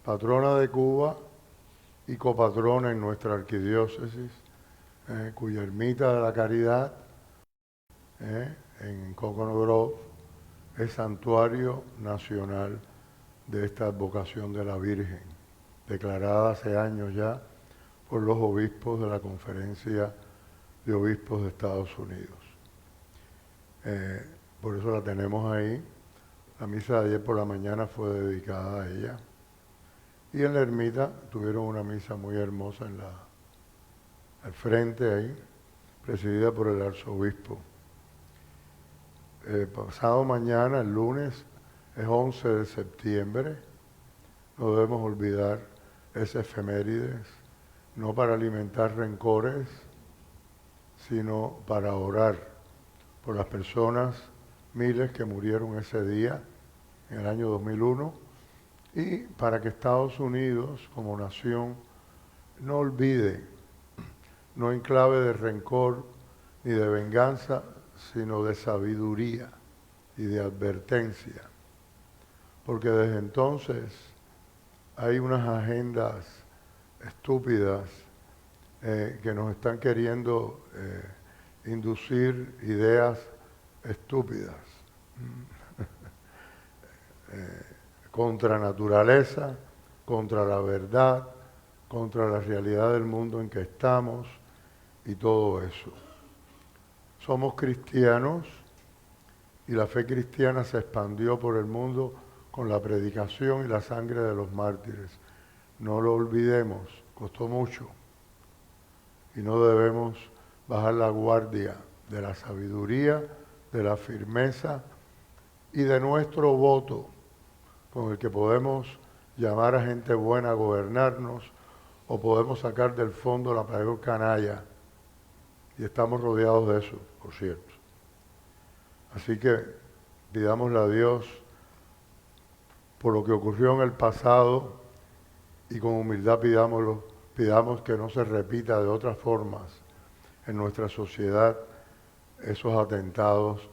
patrona de Cuba y copatrona en nuestra arquidiócesis, cuya ermita de la Caridad, en Coconut Grove, es santuario nacional de esta advocación de la Virgen, declarada hace años ya por los obispos de la Conferencia de Obispos de Estados Unidos. Por eso la tenemos ahí. La misa de ayer por la mañana fue dedicada a ella. Y en la ermita tuvieron una misa muy hermosa al frente ahí, presidida por el arzobispo. Pasado mañana, el lunes, es 11 de septiembre. No debemos olvidar ese efemérides, no para alimentar rencores, sino para orar por las personas, miles que murieron ese día, en el año 2001, y para que Estados Unidos, como nación, no olvide, no en clave de rencor ni de venganza, sino de sabiduría y de advertencia. Porque desde entonces hay unas agendas estúpidas que nos están queriendo inducir ideas estúpidas contra naturaleza, contra la verdad, contra la realidad del mundo en que estamos y todo eso. Somos cristianos y la fe cristiana se expandió por el mundo con la predicación y la sangre de los mártires. No lo olvidemos, costó mucho y no debemos bajar la guardia de la sabiduría, de la firmeza y de nuestro voto con el que podemos llamar a gente buena a gobernarnos o podemos sacar del fondo la peor canalla. Y estamos rodeados de eso, por cierto. Así que pidámosle a Dios por lo que ocurrió en el pasado y con humildad pidamos que no se repita de otras formas en nuestra sociedad esos atentados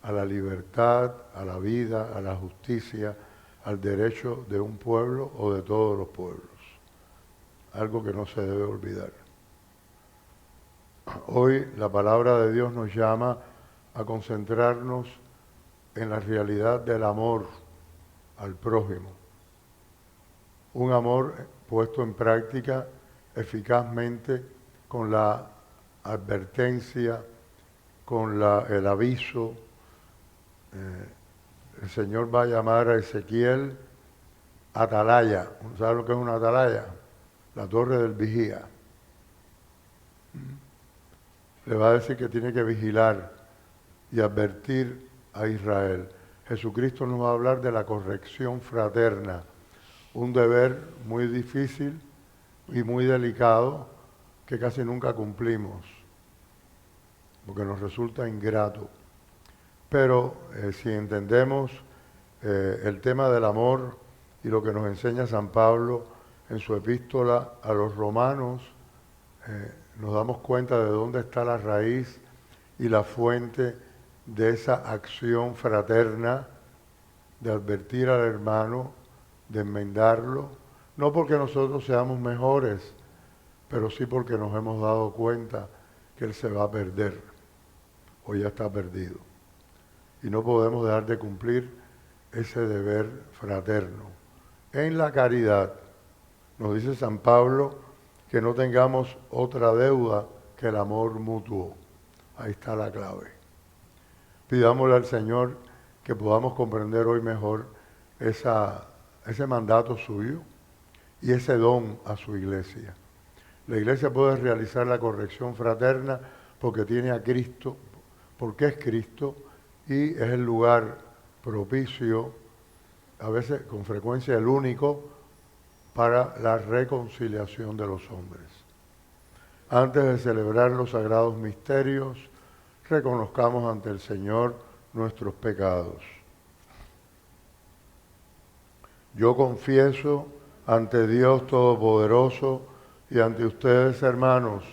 a la libertad, a la vida, a la justicia, al derecho de un pueblo o de todos los pueblos. Algo que no se debe olvidar. Hoy la palabra de Dios nos llama a concentrarnos en la realidad del amor al prójimo. Un amor puesto en práctica eficazmente con la advertencia, con el aviso. El Señor va a llamar a Ezequiel atalaya. ¿Sabe lo que es una atalaya? La torre del vigía. Le va a decir que tiene que vigilar y advertir a Israel. Jesucristo nos va a hablar de la corrección fraterna, un deber muy difícil y muy delicado que casi nunca cumplimos, porque nos resulta ingrato. Pero si entendemos el tema del amor y lo que nos enseña San Pablo en su epístola a los romanos, nos damos cuenta de dónde está la raíz y la fuente de esa acción fraterna de advertir al hermano, de enmendarlo, no porque nosotros seamos mejores, pero sí porque nos hemos dado cuenta que él se va a perder o ya está perdido. Y no podemos dejar de cumplir ese deber fraterno. En la caridad, nos dice San Pablo que no tengamos otra deuda que el amor mutuo. Ahí está la clave. Pidámosle al Señor que podamos comprender hoy mejor ese mandato suyo y ese don a su iglesia. La iglesia puede realizar la corrección fraterna porque tiene a Cristo, porque es Cristo y es el lugar propicio, a veces con frecuencia el único, para la reconciliación de los hombres. Antes de celebrar los sagrados misterios, reconozcamos ante el Señor nuestros pecados. Yo confieso ante Dios Todopoderoso y ante ustedes, hermanos,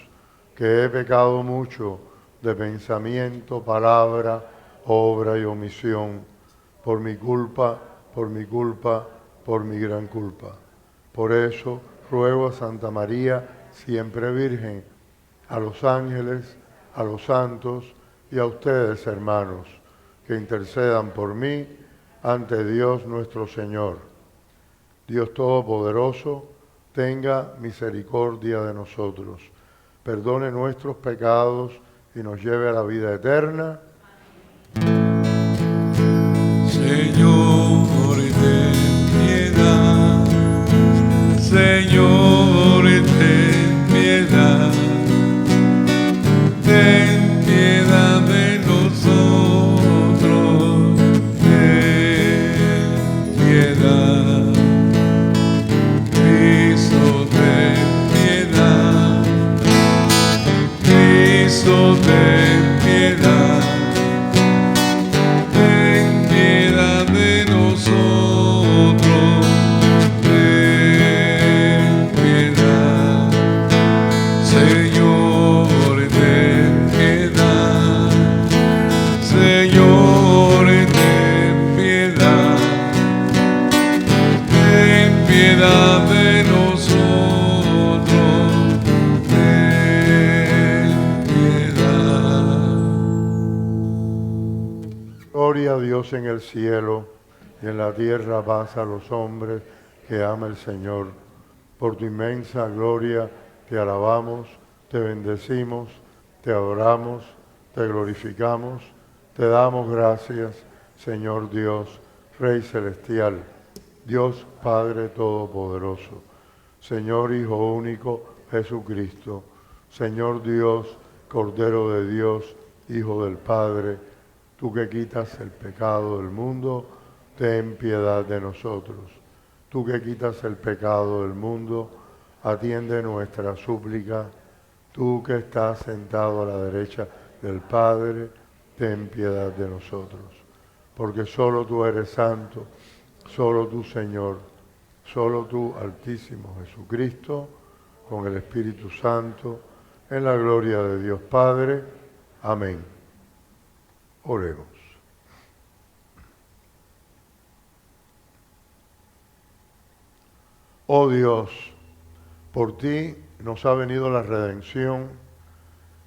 que he pecado mucho de pensamiento, palabra, obra y omisión, por mi culpa, por mi gran culpa. Por eso ruego a Santa María, siempre Virgen, a los ángeles, a los santos y a ustedes, hermanos, que intercedan por mí ante Dios nuestro Señor. Dios Todopoderoso, tenga misericordia de nosotros, perdone nuestros pecados y nos lleve a la vida eterna. Señor, ten piedad. Señor, ten piedad. Ten piedad de nosotros. Ten piedad. Cristo, ten piedad. Cristo, ten piedad. Ten piedad de nosotros. Ten piedad. Señor, ten piedad. Señor, ten piedad. Ten piedad de nosotros. Ten piedad. Gloria a Dios en el cielo y en la tierra paz a los hombres que ama el Señor. Por tu inmensa gloria te alabamos, te bendecimos, te adoramos, te glorificamos, te damos gracias, Señor Dios, Rey celestial, Dios Padre Todopoderoso, Señor Hijo único Jesucristo, Señor Dios, Cordero de Dios, Hijo del Padre, tú que quitas el pecado del mundo, ten piedad de nosotros. Tú que quitas el pecado del mundo, atiende nuestra súplica. Tú que estás sentado a la derecha del Padre, ten piedad de nosotros. Porque solo tú eres santo, solo tú, Señor, solo tú, Altísimo Jesucristo, con el Espíritu Santo, en la gloria de Dios Padre. Amén. Oremos. Oh Dios, por ti nos ha venido la redención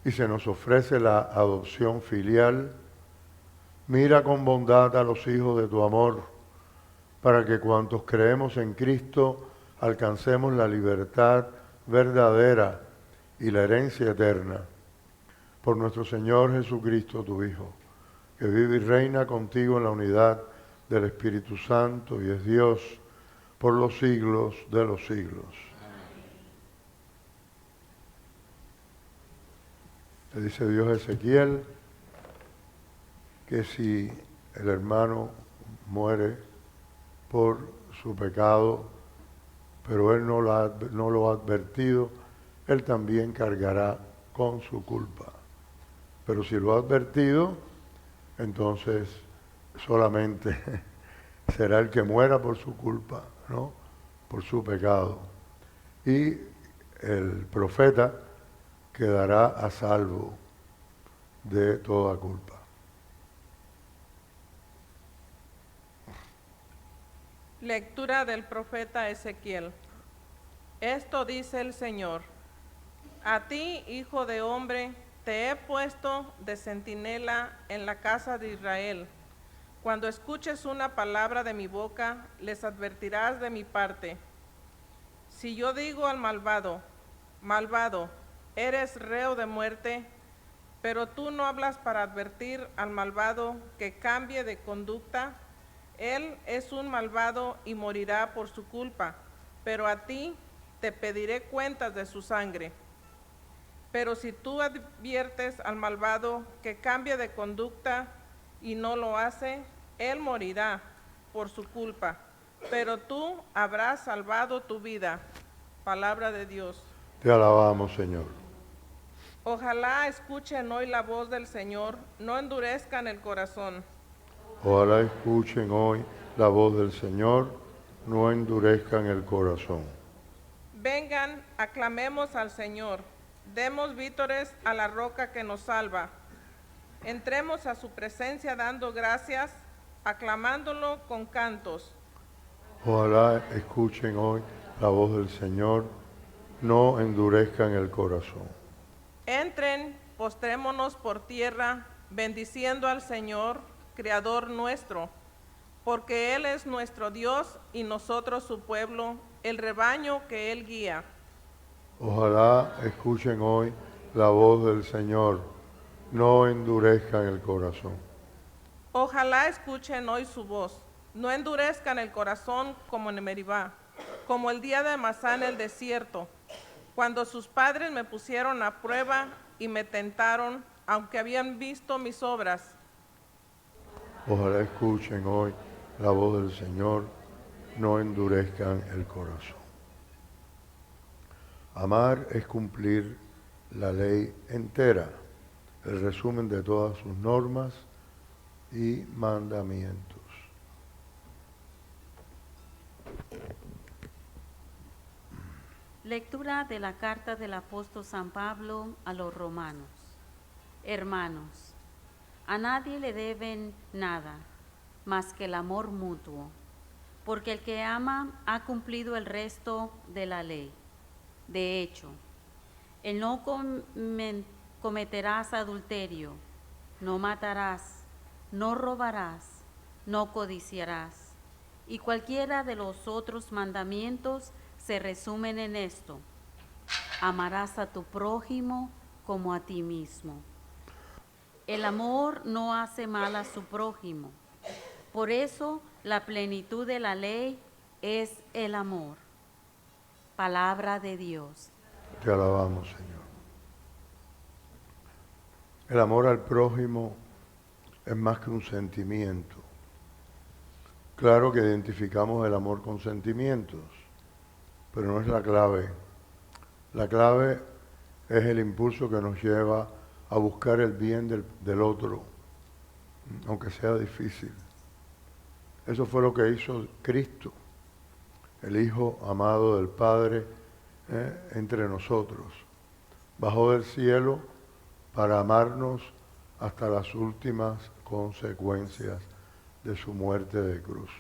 y se nos ofrece la adopción filial. Mira con bondad a los hijos de tu amor, para que cuantos creemos en Cristo alcancemos la libertad verdadera y la herencia eterna. Por nuestro Señor Jesucristo, tu Hijo, que vive y reina contigo en la unidad del Espíritu Santo y es Dios por los siglos de los siglos. Le dice Dios a Ezequiel que si el hermano muere por su pecado, pero él no lo ha advertido, él también cargará con su culpa. Pero si lo ha advertido, entonces solamente será el que muera por su culpa, ¿no? Por su pecado. Y el profeta quedará a salvo de toda culpa. Lectura del profeta Ezequiel. Esto dice el Señor: a ti, hijo de hombre, te he puesto de centinela en la casa de Israel. Cuando escuches una palabra de mi boca, les advertirás de mi parte. Si yo digo al malvado, malvado, eres reo de muerte, pero tú no hablas para advertir al malvado que cambie de conducta, él es un malvado y morirá por su culpa, pero a ti te pediré cuentas de su sangre. Pero si tú adviertes al malvado que cambie de conducta y no lo hace, él morirá por su culpa, pero tú habrás salvado tu vida. Palabra de Dios. Te alabamos, Señor. Ojalá escuchen hoy la voz del Señor, no endurezcan el corazón. Ojalá escuchen hoy la voz del Señor, no endurezcan el corazón. Vengan, aclamemos al Señor, demos vítores a la roca que nos salva. Entremos a su presencia dando gracias, aclamándolo con cantos. Ojalá escuchen hoy la voz del Señor, no endurezcan el corazón. Entren, postrémonos por tierra, bendiciendo al Señor, Creador nuestro, porque Él es nuestro Dios y nosotros su pueblo, el rebaño que Él guía. Ojalá escuchen hoy la voz del Señor, no endurezcan el corazón. Ojalá escuchen hoy su voz, no endurezcan el corazón como en Meribá, como el día de Masá en el desierto, cuando sus padres me pusieron a prueba y me tentaron, aunque habían visto mis obras. Ojalá escuchen hoy la voz del Señor, no endurezcan el corazón. Amar es cumplir la ley entera, el resumen de todas sus normas y mandamientos. Lectura de la carta del apóstol San Pablo a los romanos. Hermanos, a nadie le deben nada más que el amor mutuo, porque el que ama ha cumplido el resto de la ley. De hecho, el no cometerás adulterio, no matarás, no robarás, no codiciarás, y cualquiera de los otros mandamientos se resumen en esto: amarás a tu prójimo como a ti mismo. El amor no hace mal a su prójimo. Por eso la plenitud de la ley es el amor. Palabra de Dios. Te alabamos, Señor. El amor al prójimo es más que un sentimiento. Claro que identificamos el amor con sentimientos, pero no es la clave. La clave es el impulso que nos lleva a buscar el bien del otro, aunque sea difícil. Eso fue lo que hizo Cristo, el Hijo amado del Padre, entre nosotros. Bajó del cielo para amarnos hasta las últimas consecuencias de su muerte de cruz.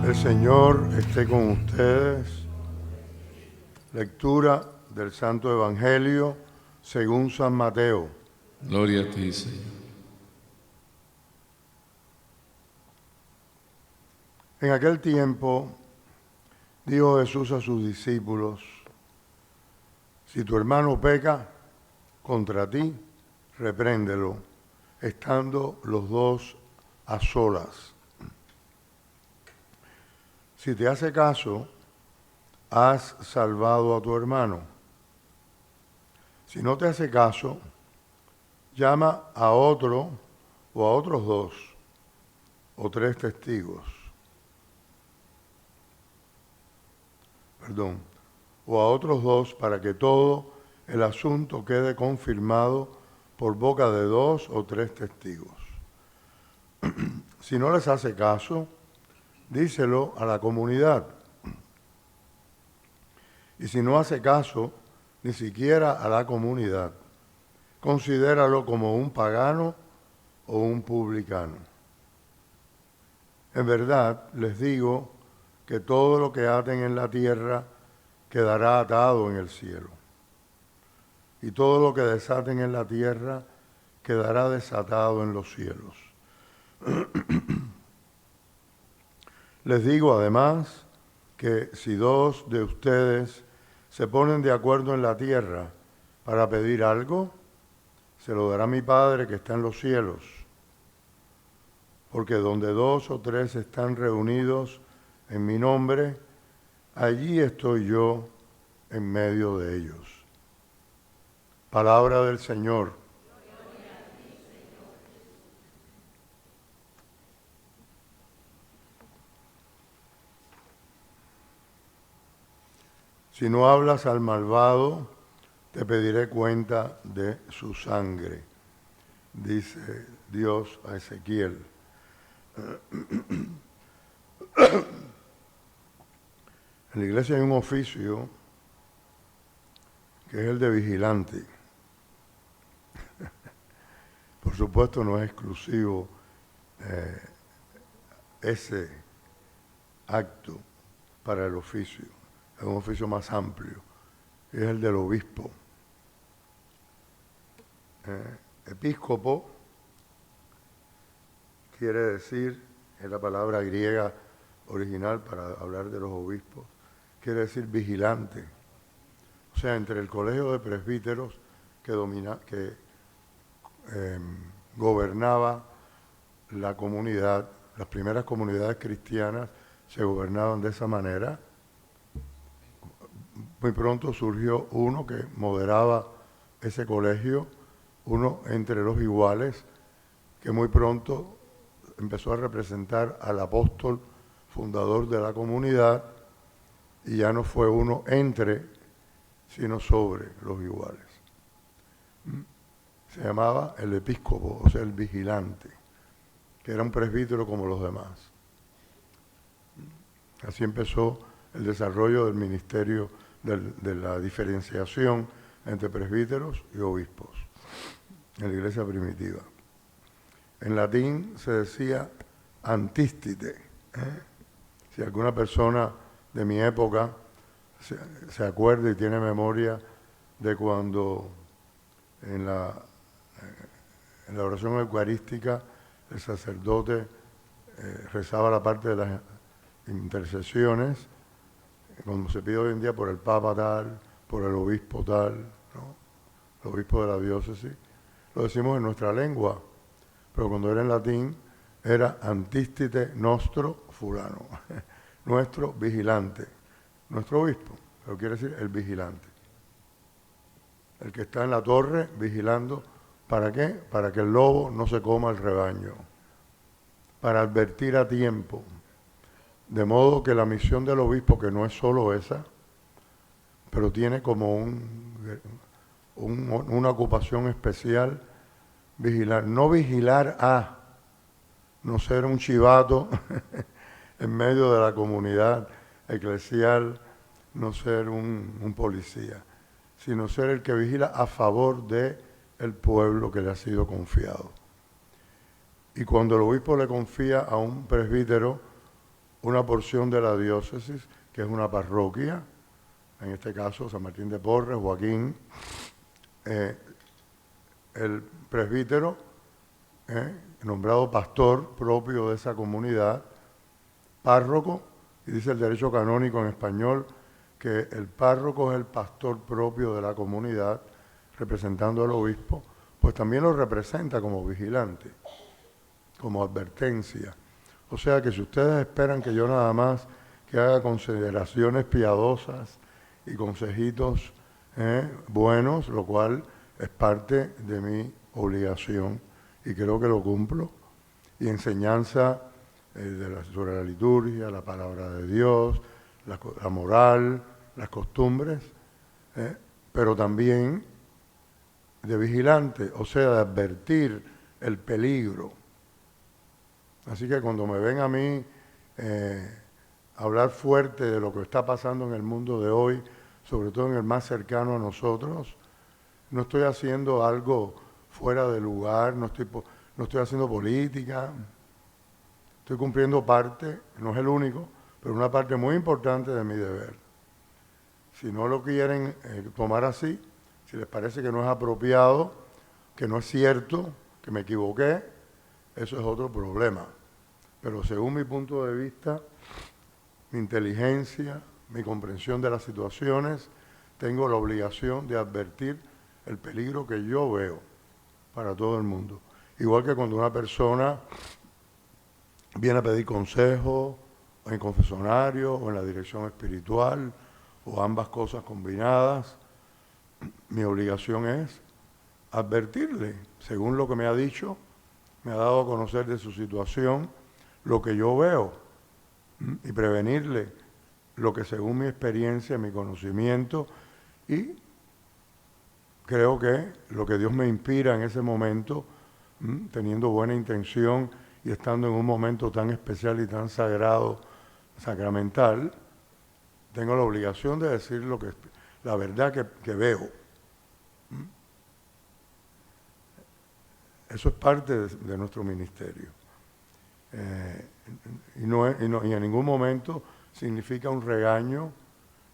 El Señor esté con ustedes. Lectura del Santo Evangelio según San Mateo. Gloria a ti, Señor. En aquel tiempo dijo Jesús a sus discípulos: si tu hermano peca contra ti, repréndelo, estando los dos a solas. Si te hace caso, has salvado a tu hermano. Si no te hace caso, llama a otro o a otros dos o tres testigos. O a otros dos para que todo el asunto quede confirmado por boca de dos o tres testigos. Si no les hace caso, díselo a la comunidad. Y si no hace caso, ni siquiera a la comunidad, considéralo como un pagano o un publicano. En verdad, les digo que todo lo que aten en la tierra quedará atado en el cielo. Y todo lo que desaten en la tierra quedará desatado en los cielos. Les digo además que si dos de ustedes se ponen de acuerdo en la tierra para pedir algo, se lo dará mi Padre que está en los cielos. Porque donde dos o tres están reunidos en mi nombre, allí estoy yo en medio de ellos. Palabra del Señor. Si no hablas al malvado, te pediré cuenta de su sangre, dice Dios a Ezequiel. En la iglesia hay un oficio que es el de vigilante. Por supuesto no es exclusivo ese acto para el oficio, es un oficio más amplio, que es el del obispo. Episcopo quiere decir, es la palabra griega original para hablar de los obispos, quiere decir vigilante. O sea, entre el colegio de presbíteros que gobernaba la comunidad, las primeras comunidades cristianas se gobernaban de esa manera. Muy pronto surgió uno que moderaba ese colegio, uno entre los iguales, que muy pronto empezó a representar al apóstol fundador de la comunidad, y ya no fue uno entre, sino sobre los iguales. Se llamaba el episcopo, o sea, el vigilante, que era un presbítero como los demás. Así empezó el desarrollo del ministerio de la diferenciación entre presbíteros y obispos en la iglesia primitiva. En latín se decía antístite. Si alguna persona de mi época se acuerda y tiene memoria de cuando en la oración eucarística el sacerdote rezaba la parte de las intercesiones, como se pide hoy en día por el Papa tal, por el obispo tal, ¿no? El obispo de la diócesis. Lo decimos en nuestra lengua, pero cuando era en latín era antístite nostro fulano, nuestro vigilante, nuestro obispo, pero quiere decir el vigilante. El que está en la torre vigilando, ¿para qué? Para que el lobo no se coma el rebaño, para advertir a tiempo. De modo que la misión del obispo, que no es solo esa, pero tiene como una ocupación especial, vigilar. No vigilar a no ser un chivato en medio de la comunidad eclesial, no ser un policía, sino ser el que vigila a favor del pueblo que le ha sido confiado. Y cuando el obispo le confía a un presbítero una porción de la diócesis, que es una parroquia, en este caso San Martín de Porres, Joaquín, el presbítero, nombrado pastor propio de esa comunidad, párroco, y dice el derecho canónico en español que el párroco es el pastor propio de la comunidad, representando al obispo, pues también lo representa como vigilante, como advertencia. O sea que si ustedes esperan que yo nada más que haga consideraciones piadosas y consejitos buenos, lo cual es parte de mi obligación y creo que lo cumplo, y enseñanza sobre la liturgia, la palabra de Dios, la moral, las costumbres, pero también de vigilante, o sea, de advertir el peligro. Así que cuando me ven a mí hablar fuerte de lo que está pasando en el mundo de hoy, sobre todo en el más cercano a nosotros, no estoy haciendo algo fuera de lugar, no estoy haciendo política, estoy cumpliendo parte, no es el único, pero una parte muy importante de mi deber. Si no lo quieren tomar así, si les parece que no es apropiado, que no es cierto, que me equivoqué, eso es otro problema. Pero según mi punto de vista, mi inteligencia, mi comprensión de las situaciones, tengo la obligación de advertir el peligro que yo veo para todo el mundo. Igual que cuando una persona viene a pedir consejo en confesionario o en la dirección espiritual o ambas cosas combinadas, mi obligación es advertirle, según lo que me ha dicho, me ha dado a conocer de su situación, lo que yo veo y prevenirle lo que según mi experiencia, mi conocimiento y creo que lo que Dios me inspira en ese momento, teniendo buena intención y estando en un momento tan especial y tan sagrado, sacramental, tengo la obligación de decir la verdad que veo. Eso es parte de nuestro ministerio. Y en ningún momento significa un regaño,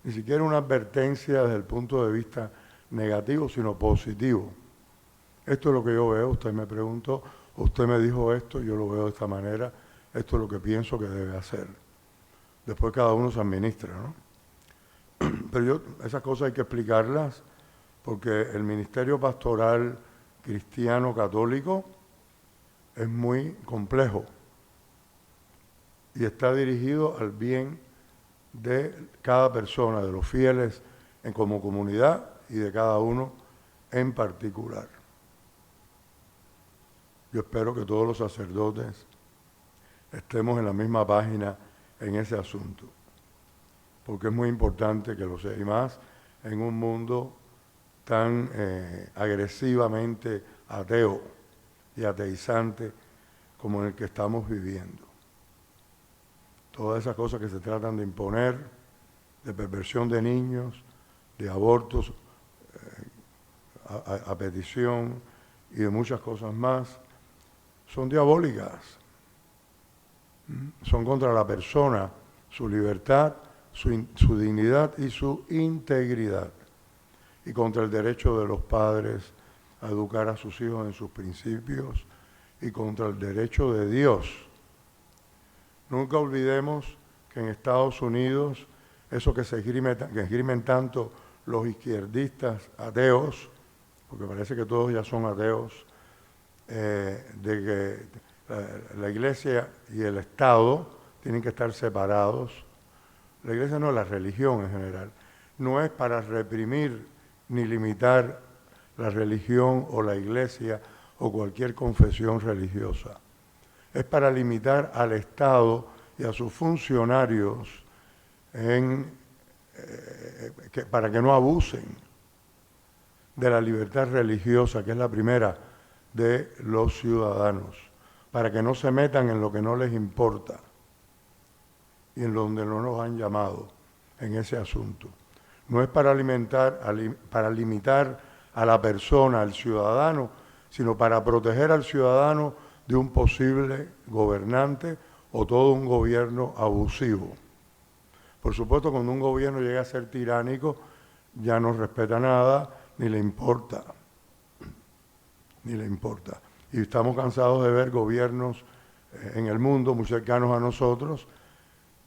ni siquiera una advertencia desde el punto de vista negativo, sino positivo. Esto es lo que yo veo, usted me preguntó, usted me dijo esto, yo lo veo de esta manera, esto es lo que pienso que debe hacer. Después cada uno se administra, ¿no? Pero esas cosas hay que explicarlas porque el ministerio pastoral cristiano católico es muy complejo y está dirigido al bien de cada persona, de los fieles como comunidad y de cada uno en particular. Yo espero que todos los sacerdotes estemos en la misma página en ese asunto, porque es muy importante que lo sea, y más en un mundo tan agresivamente ateo y ateizante como en el que estamos viviendo. Todas esas cosas que se tratan de imponer, de perversión de niños, de abortos a petición y de muchas cosas más, son diabólicas. Son contra la persona, su libertad, su dignidad y su integridad, y contra el derecho de los padres a educar a sus hijos en sus principios y contra el derecho de Dios. Nunca olvidemos que en Estados Unidos, eso que esgrimen tanto los izquierdistas ateos, porque parece que todos ya son ateos, de que la Iglesia y el Estado tienen que estar separados. La Iglesia no, la religión en general. No es para reprimir ni limitar la religión o la Iglesia o cualquier confesión religiosa. Es para limitar al Estado y a sus funcionarios para que no abusen de la libertad religiosa, que es la primera de los ciudadanos, para que no se metan en lo que no les importa y en donde no nos han llamado en ese asunto. No es para limitar a la persona, al ciudadano, sino para proteger al ciudadano de un posible gobernante o todo un gobierno abusivo. Por supuesto, cuando un gobierno llega a ser tiránico, ya no respeta nada, ni le importa. Ni le importa. Y estamos cansados de ver gobiernos en el mundo muy cercanos a nosotros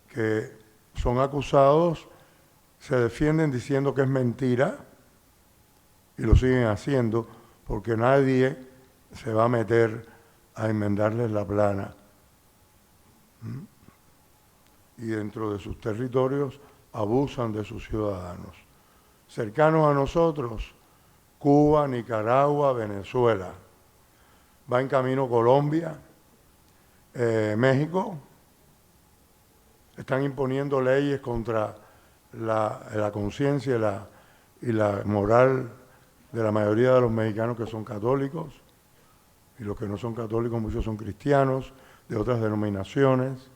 que son acusados, se defienden diciendo que es mentira y lo siguen haciendo porque nadie se va a meter a enmendarles la plana. Y dentro de sus territorios abusan de sus ciudadanos. Cercanos a nosotros, Cuba, Nicaragua, Venezuela. Va en camino Colombia, México. Están imponiendo leyes contra la conciencia y la moral de la mayoría de los mexicanos que son católicos. Y los que no son católicos, muchos son cristianos, de otras denominaciones.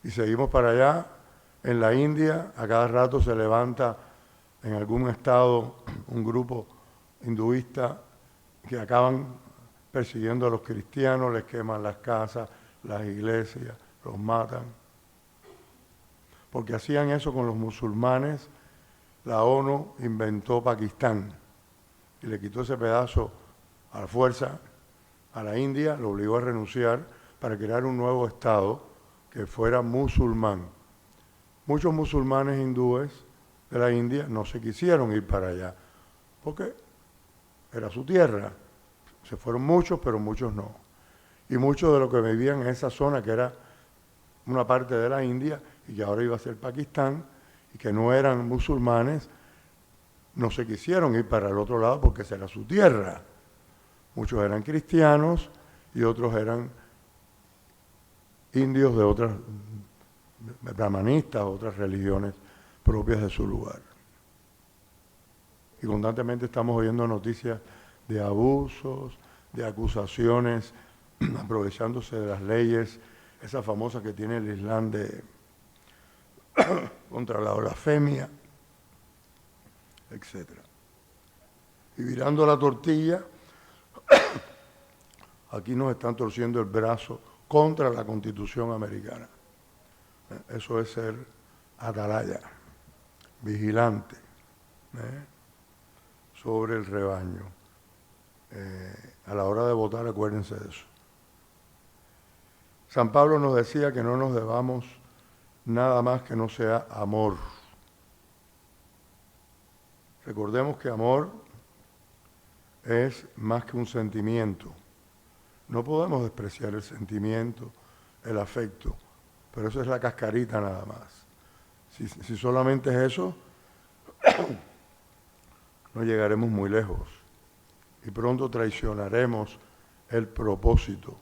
Y seguimos para allá. En la India, a cada rato se levanta en algún estado un grupo hinduista que acaban persiguiendo a los cristianos, les queman las casas, las iglesias, los matan. Porque hacían eso con los musulmanes, la ONU inventó Pakistán y le quitó ese pedazo a la fuerza a la India, lo obligó a renunciar para crear un nuevo estado que fuera musulmán. Muchos musulmanes hindúes de la India no se quisieron ir para allá, porque era su tierra. Se fueron muchos, pero muchos no. Y muchos de los que vivían en esa zona, que era una parte de la India, y que ahora iba a ser Pakistán, y que no eran musulmanes, no se quisieron ir para el otro lado porque esa era su tierra. Muchos eran cristianos y otros eran indios de otras, brahmanistas, otras religiones propias de su lugar. y constantemente estamos oyendo noticias de abusos, de acusaciones, aprovechándose de las leyes, esa famosa que tiene el Islam contra la blasfemia, etc. Y virando la tortilla, aquí nos están torciendo el brazo contra la Constitución americana. Eso es ser atalaya, vigilante sobre el rebaño. A la hora de votar, acuérdense de eso. San Pablo nos decía que no nos debamos nada más que no sea amor. Recordemos que amor es más que un sentimiento. No podemos despreciar el sentimiento, el afecto, pero eso es la cascarita nada más. Si solamente es eso, no llegaremos muy lejos y pronto traicionaremos el propósito,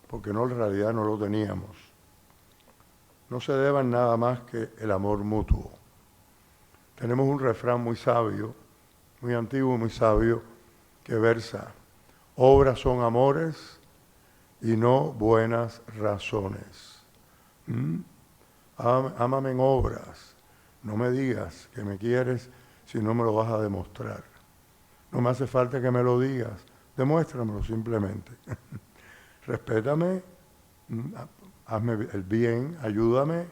porque en realidad no lo teníamos. No se deban nada más que el amor mutuo. Tenemos un refrán muy sabio, muy antiguo, muy sabio, que versa: obras son amores y no buenas razones. Ámame en obras. No me digas que me quieres si no me lo vas a demostrar. No me hace falta que me lo digas, demuéstramelo simplemente. Respétame, hazme el bien, ayúdame.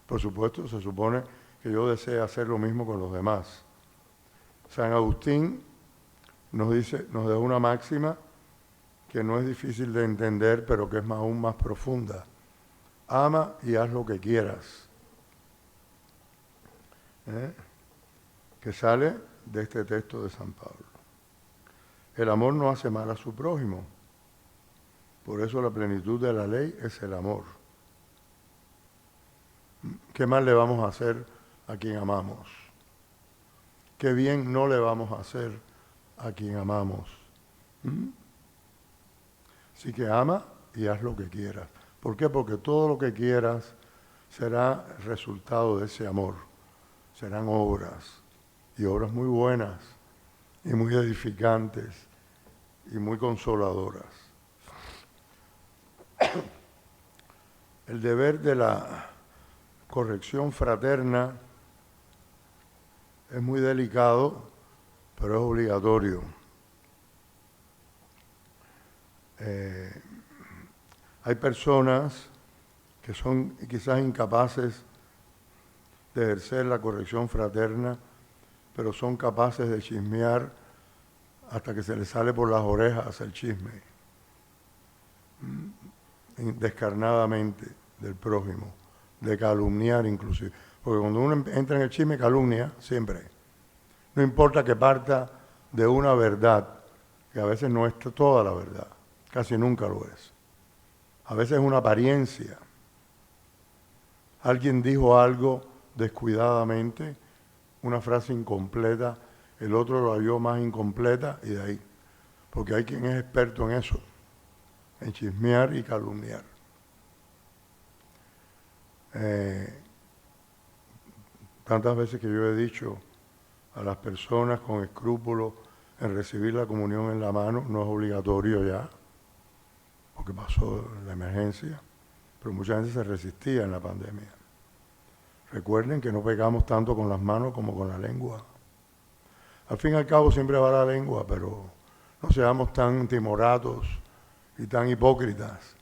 Por supuesto, se supone que yo deseo hacer lo mismo con los demás. San Agustín nos da una máxima que no es difícil de entender, pero que es aún más profunda. Ama y haz lo que quieras. Que sale de este texto de San Pablo. El amor no hace mal a su prójimo. Por eso la plenitud de la ley es el amor. ¿Qué mal le vamos a hacer a quien amamos? ¿Qué bien no le vamos a hacer a quien amamos? Así que ama y haz lo que quieras. ¿Por qué? Porque todo lo que quieras será resultado de ese amor. Serán obras, y obras muy buenas, y muy edificantes, y muy consoladoras. El deber de la corrección fraterna es muy delicado, pero es obligatorio. Hay personas que son quizás incapaces de ejercer la corrección fraterna, pero son capaces de chismear hasta que se les sale por las orejas el chisme, descarnadamente del prójimo, de calumniar inclusive. Porque cuando uno entra en el chisme, calumnia siempre. No importa que parta de una verdad, que a veces no es toda la verdad, casi nunca lo es. A veces es una apariencia. Alguien dijo algo descuidadamente, una frase incompleta, el otro lo vio más incompleta y de ahí. Porque hay quien es experto en eso, en chismear y calumniar. Tantas veces que yo he dicho a las personas con escrúpulos en recibir la comunión en la mano, no es obligatorio ya, porque pasó la emergencia, pero mucha gente se resistía en la pandemia. Recuerden que no pegamos tanto con las manos como con la lengua. Al fin y al cabo siempre va la lengua, pero no seamos tan timoratos y tan hipócritas.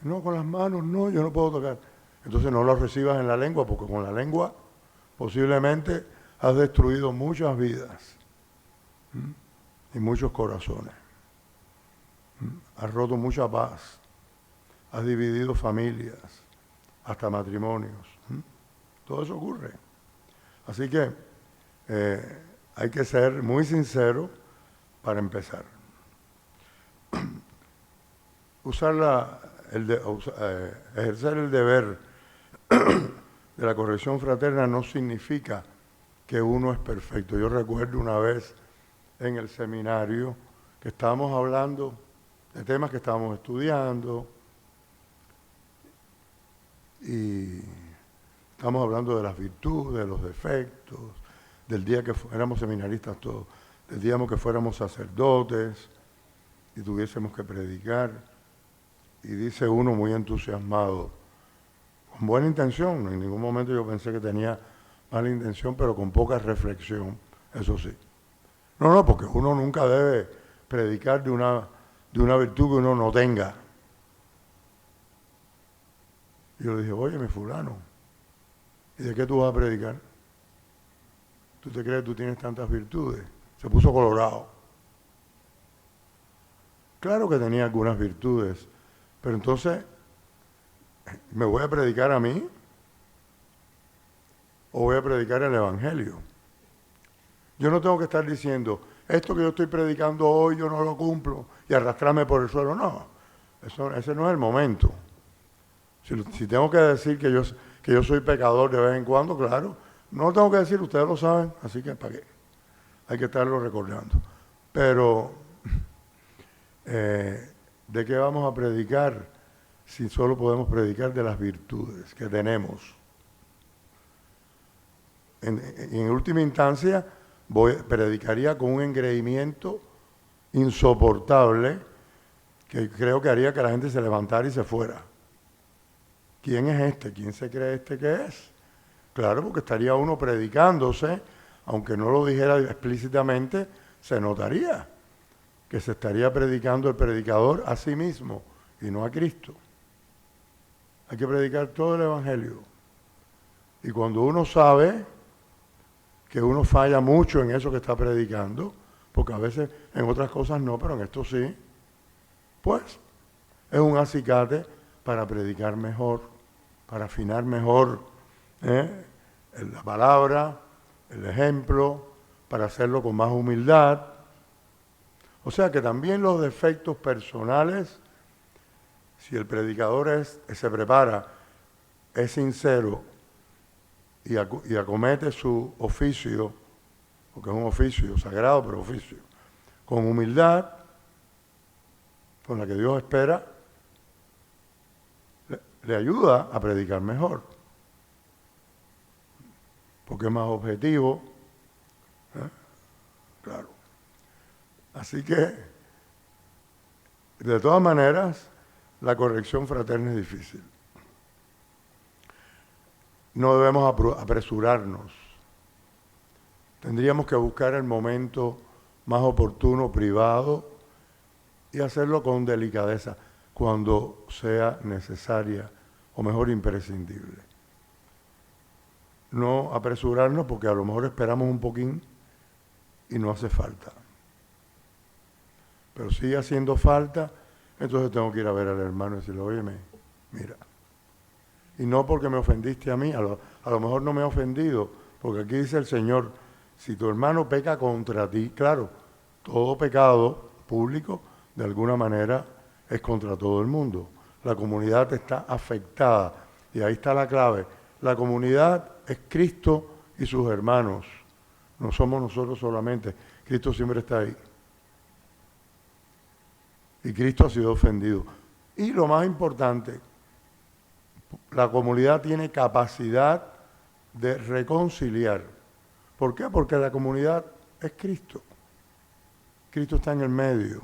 No, con las manos, no, yo no puedo tocar. Entonces no lo recibas en la lengua, porque con la lengua posiblemente has destruido muchas vidas y muchos corazones. Has roto mucha paz, has dividido familias, hasta matrimonios. Todo eso ocurre. Así que hay que ser muy sincero para empezar. Ejercer el deber de la corrección fraterna no significa que uno es perfecto. Yo recuerdo una vez en el seminario que estábamos hablando de temas que estábamos estudiando y estamos hablando de las virtudes, de los defectos, del día que éramos seminaristas todos, del día que fuéramos sacerdotes y tuviésemos que predicar. Y dice uno muy entusiasmado, con buena intención, en ningún momento yo pensé que tenía mala intención, pero con poca reflexión, eso sí. No, porque uno nunca debe predicar de una virtud que uno no tenga. Y yo le dije, oye, mi fulano, ¿y de qué tú vas a predicar? ¿Tú te crees que tú tienes tantas virtudes? Se puso colorado. Claro que tenía algunas virtudes, pero entonces, ¿me voy a predicar a mí? ¿O voy a predicar el Evangelio? Yo no tengo que estar diciendo, esto que yo estoy predicando hoy yo no lo cumplo y arrastrarme por el suelo. No, ese no es el momento. Si tengo que decir que yo soy pecador de vez en cuando, claro, no lo tengo que decir, ustedes lo saben, así que ¿para qué? Hay que estarlo recordando. Pero, ¿de qué vamos a predicar si solo podemos predicar de las virtudes que tenemos? En última instancia, predicaría con un engreimiento insoportable que creo que haría que la gente se levantara y se fuera. ¿Quién es este? ¿Quién se cree este que es? Claro, porque estaría uno predicándose, aunque no lo dijera explícitamente, se notaría que se estaría predicando el predicador a sí mismo y no a Cristo. Hay que predicar todo el Evangelio. Y cuando uno sabe que uno falla mucho en eso que está predicando, porque a veces en otras cosas no, pero en esto sí, pues es un acicate para predicar mejor, para afinar mejor la palabra, el ejemplo, para hacerlo con más humildad. O sea que también los defectos personales, si el predicador se prepara, es sincero y acomete su oficio, porque es un oficio sagrado, pero oficio, con humildad, con la que Dios espera, le ayuda a predicar mejor, porque es más objetivo, claro. Así que, de todas maneras, la corrección fraterna es difícil. No debemos apresurarnos. Tendríamos que buscar el momento más oportuno, privado, y hacerlo con delicadeza, cuando sea necesaria, o mejor, imprescindible. No apresurarnos porque a lo mejor esperamos un poquín y no hace falta. Pero sigue haciendo falta, entonces tengo que ir a ver al hermano y decirle, oye, mira. Y no porque me ofendiste a mí, a lo mejor no me ha ofendido, porque aquí dice el Señor, si tu hermano peca contra ti, claro, todo pecado público de alguna manera es contra todo el mundo. La comunidad está afectada y ahí está la clave. La comunidad es Cristo y sus hermanos, no somos nosotros solamente, Cristo siempre está ahí. Y Cristo ha sido ofendido. Y lo más importante, la comunidad tiene capacidad de reconciliar. ¿Por qué? Porque la comunidad es Cristo. Cristo está en el medio.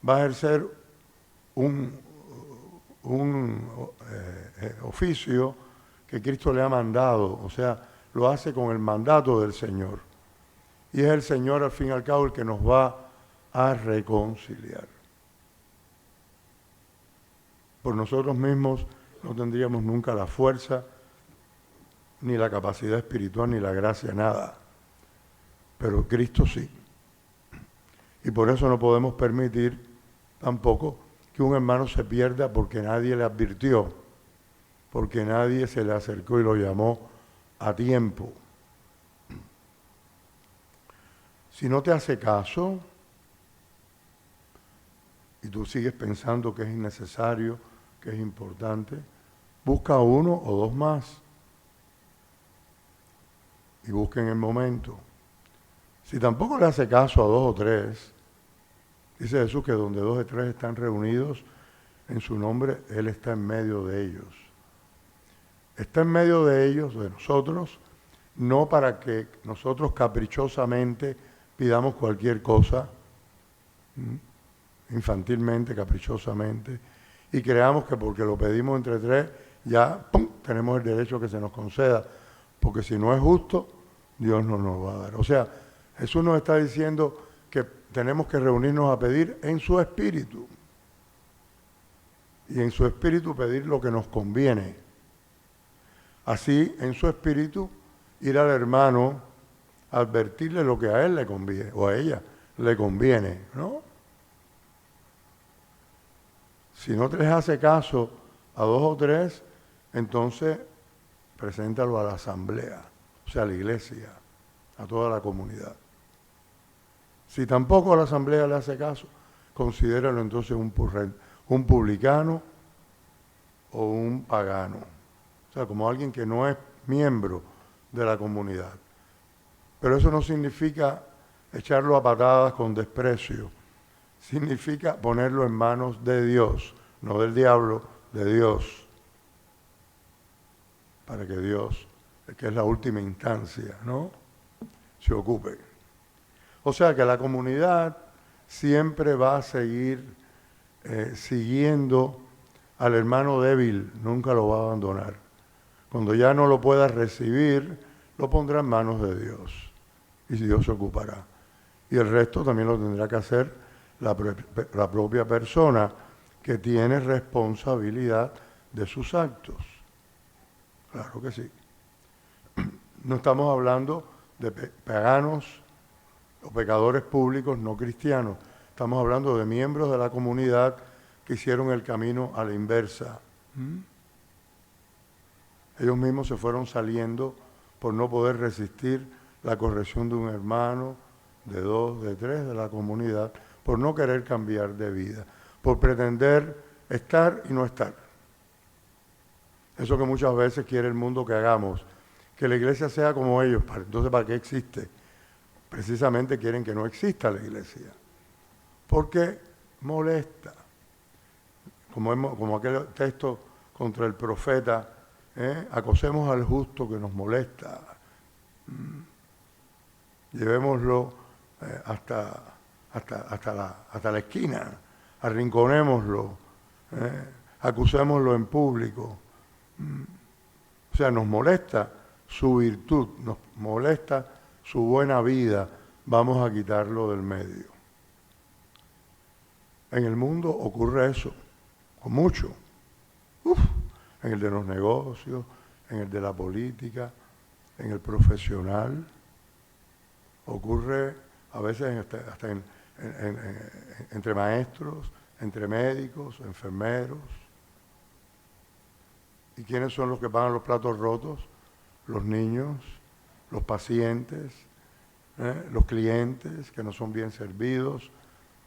Va a ejercer un oficio que Cristo le ha mandado, o sea, lo hace con el mandato del Señor. Y es el Señor, al fin y al cabo, el que nos va a reconciliar. Por nosotros mismos no tendríamos nunca la fuerza, ni la capacidad espiritual, ni la gracia, nada. Pero Cristo sí. Y por eso no podemos permitir tampoco que un hermano se pierda porque nadie le advirtió, porque nadie se le acercó y lo llamó a tiempo. Si no te hace caso y tú sigues pensando que es innecesario, que es importante, busca uno o dos más y busquen el momento. Si tampoco le hace caso a dos o tres, dice Jesús que donde dos o tres están reunidos en su nombre, Él está en medio de ellos. Está en medio de ellos, de nosotros, no para que nosotros caprichosamente pidamos cualquier cosa, infantilmente, caprichosamente, y creamos que porque lo pedimos entre tres, ya ¡pum!, tenemos el derecho que se nos conceda, porque si no es justo, Dios no nos va a dar. O sea, Jesús nos está diciendo que tenemos que reunirnos a pedir en su espíritu, y en su espíritu pedir lo que nos conviene. Así, en su espíritu, ir al hermano a advertirle lo que a él le conviene, o a ella le conviene, ¿no? Si no te les hace caso a dos o tres, entonces preséntalo a la asamblea, o sea, a la iglesia, a toda la comunidad. Si tampoco a la asamblea le hace caso, considéralo entonces un publicano o un pagano, o sea, como alguien que no es miembro de la comunidad. Pero eso no significa echarlo a patadas con desprecio, significa ponerlo en manos de Dios, no del diablo, de Dios, para que Dios, que es la última instancia, ¿no?, se ocupe. O sea que la comunidad siempre va a seguir siguiendo al hermano débil, nunca lo va a abandonar. Cuando ya no lo pueda recibir, lo pondrá en manos de Dios y Dios se ocupará. Y el resto también lo tendrá que hacer la propia persona que tiene responsabilidad de sus actos. Claro que sí. No estamos hablando de paganos o pecadores públicos no cristianos. Estamos hablando de miembros de la comunidad que hicieron el camino a la inversa. Ellos mismos se fueron saliendo por no poder resistir la corrección de un hermano, de dos, de tres de la comunidad, por no querer cambiar de vida, por pretender estar y no estar. Eso que muchas veces quiere el mundo que hagamos, que la iglesia sea como ellos. Entonces, ¿para qué existe? Precisamente quieren que no exista la iglesia, porque molesta. Como aquel texto contra el profeta, acosemos al justo que nos molesta, llevémoslo hasta la esquina, arrinconémoslo, acusémoslo en público. O sea, nos molesta su virtud, nos molesta su buena vida, vamos a quitarlo del medio. En el mundo ocurre eso, con mucho. En el de los negocios, en el de la política, en el profesional. Ocurre a veces hasta entre maestros, entre médicos, enfermeros. ¿Y quiénes son los que pagan los platos rotos? Los niños, los pacientes, los clientes que no son bien servidos,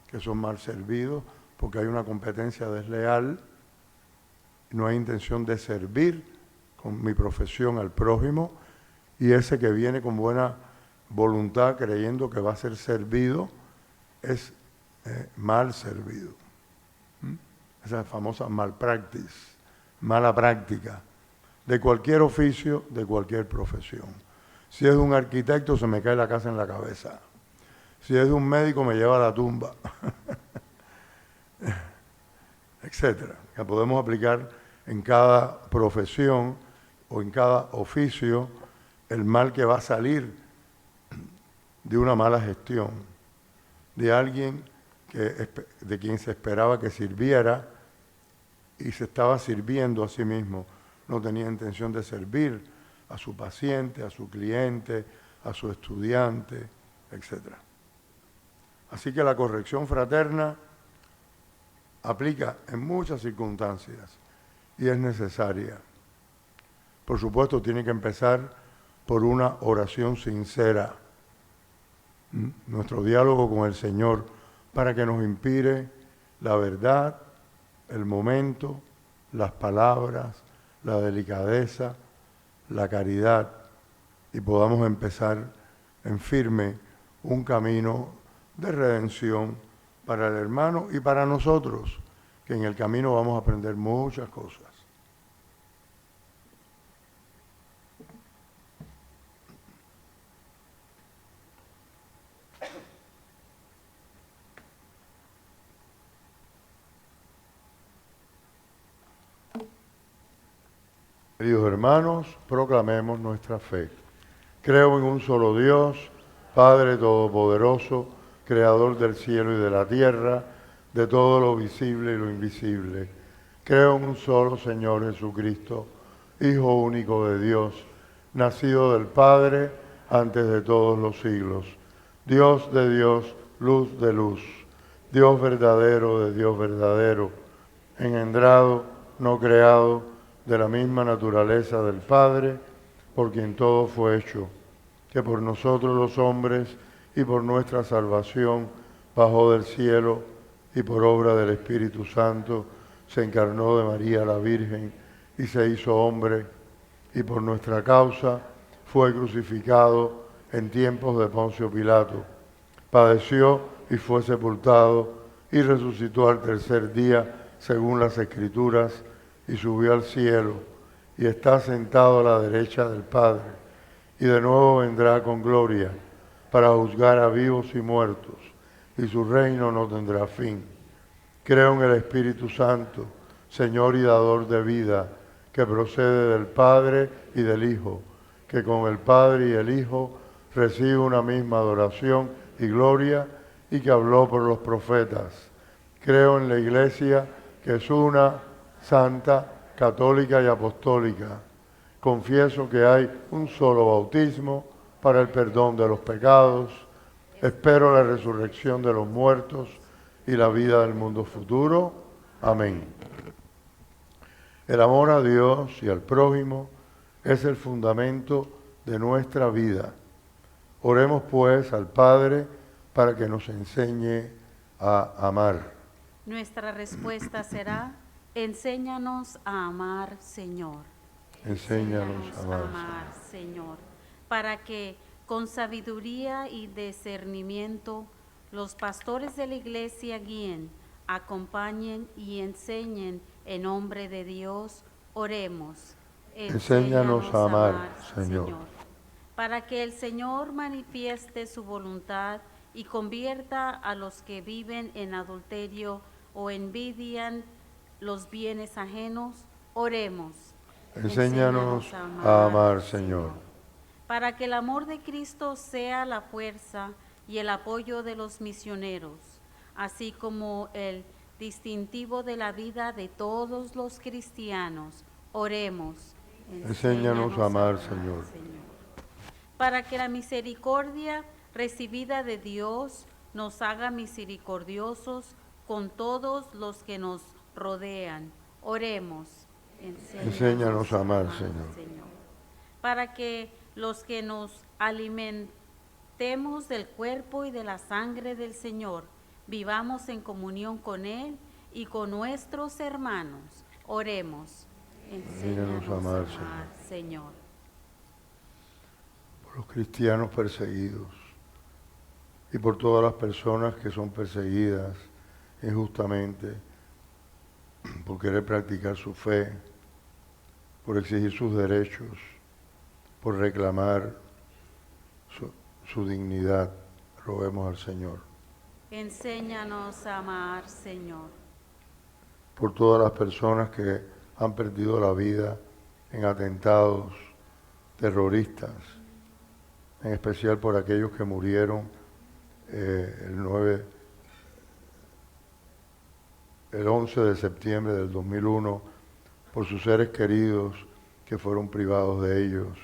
que son mal servidos, porque hay una competencia desleal, no hay intención de servir con mi profesión al prójimo, y ese que viene con buena voluntad creyendo que va a ser servido, es mal servido. Esa famosa malpractice, mala práctica, de cualquier oficio, de cualquier profesión. Si es de un arquitecto, se me cae la casa en la cabeza. Si es de un médico, me lleva a la tumba. Etcétera. Que podemos aplicar en cada profesión o en cada oficio el mal que va a salir de una mala gestión, de alguien de quien se esperaba que sirviera y se estaba sirviendo a sí mismo. No tenía intención de servir a su paciente, a su cliente, a su estudiante, etc. Así que la corrección fraterna aplica en muchas circunstancias y es necesaria. Por supuesto, tiene que empezar por una oración sincera. Nuestro diálogo con el Señor para que nos inspire la verdad, el momento, las palabras, la delicadeza, la caridad, y podamos empezar en firme un camino de redención para el hermano y para nosotros, que en el camino vamos a aprender muchas cosas. Queridos hermanos, proclamemos nuestra fe. Creo en un solo Dios, Padre Todopoderoso, Creador del cielo y de la tierra, de todo lo visible y lo invisible. Creo en un solo Señor Jesucristo, Hijo único de Dios, nacido del Padre antes de todos los siglos. Dios de Dios, luz de luz, Dios verdadero de Dios verdadero, engendrado, no creado, de la misma naturaleza del Padre, por quien todo fue hecho, que por nosotros los hombres y por nuestra salvación bajó del cielo y por obra del Espíritu Santo se encarnó de María la Virgen y se hizo hombre, y por nuestra causa fue crucificado en tiempos de Poncio Pilato. Padeció y fue sepultado y resucitó al tercer día según las Escrituras y subió al cielo y está sentado a la derecha del Padre y de nuevo vendrá con gloria para juzgar a vivos y muertos y su reino no tendrá fin. Creo en el Espíritu Santo, Señor y dador de vida, que procede del Padre y del Hijo, que con el Padre y el Hijo recibe una misma adoración y gloria y que habló por los profetas. Creo en la Iglesia, que es una, santa, católica y apostólica. Confieso que hay un solo bautismo para el perdón de los pecados. Espero la resurrección de los muertos y la vida del mundo futuro. Amén. El amor a Dios y al prójimo es el fundamento de nuestra vida. Oremos pues al Padre para que nos enseñe a amar. Nuestra respuesta será: enséñanos a amar, Señor. Enséñanos a amar. Señor, para que con sabiduría y discernimiento los pastores de la Iglesia guíen, acompañen y enseñen en nombre de Dios. Oremos. Enséñanos a amar, Señor. Para que el Señor manifieste su voluntad y convierta a los que viven en adulterio o envidian los bienes ajenos. Oremos. Enséñanos a amar, Señor. Para que el amor de Cristo sea la fuerza y el apoyo de los misioneros, así como el distintivo de la vida de todos los cristianos. Oremos. Enséñanos a amar, Señor. Para que la misericordia recibida de Dios nos haga misericordiosos con todos los que nos rodean. Oremos. Enséñanos a amar, Señor. Para que los que nos alimentemos del cuerpo y de la sangre del Señor, vivamos en comunión con Él y con nuestros hermanos. Oremos. Enséñanos a amar, Señor. Por los cristianos perseguidos y por todas las personas que son perseguidas injustamente por querer practicar su fe, por exigir sus derechos, por reclamar su dignidad. Roguemos al Señor. Enséñanos a amar, Señor. Por todas las personas que han perdido la vida en atentados terroristas, en especial por aquellos que murieron el 11 de septiembre del 2001, por sus seres queridos que fueron privados de ellos.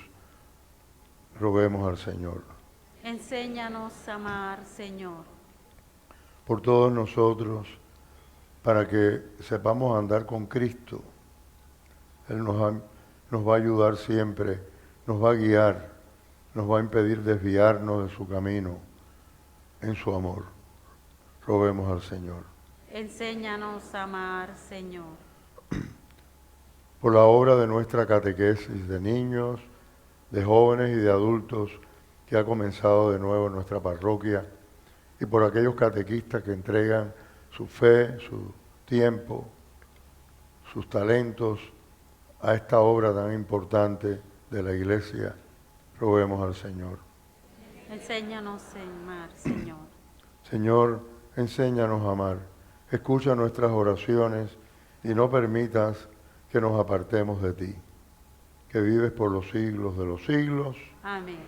Roguemos al Señor. Enséñanos a amar, Señor. Por todos nosotros, para que sepamos andar con Cristo. Él nos va a ayudar siempre, nos va a guiar, nos va a impedir desviarnos de su camino en su amor. Roguemos al Señor. Enséñanos a amar, Señor. Por la obra de nuestra catequesis de niños, de jóvenes y de adultos que ha comenzado de nuevo en nuestra parroquia, y por aquellos catequistas que entregan su fe, su tiempo, sus talentos a esta obra tan importante de la Iglesia, roguemos al Señor. Enséñanos a amar, Señor. Señor, enséñanos a amar. Escucha nuestras oraciones y no permitas que nos apartemos de ti. que vives por los siglos de los siglos. Amén.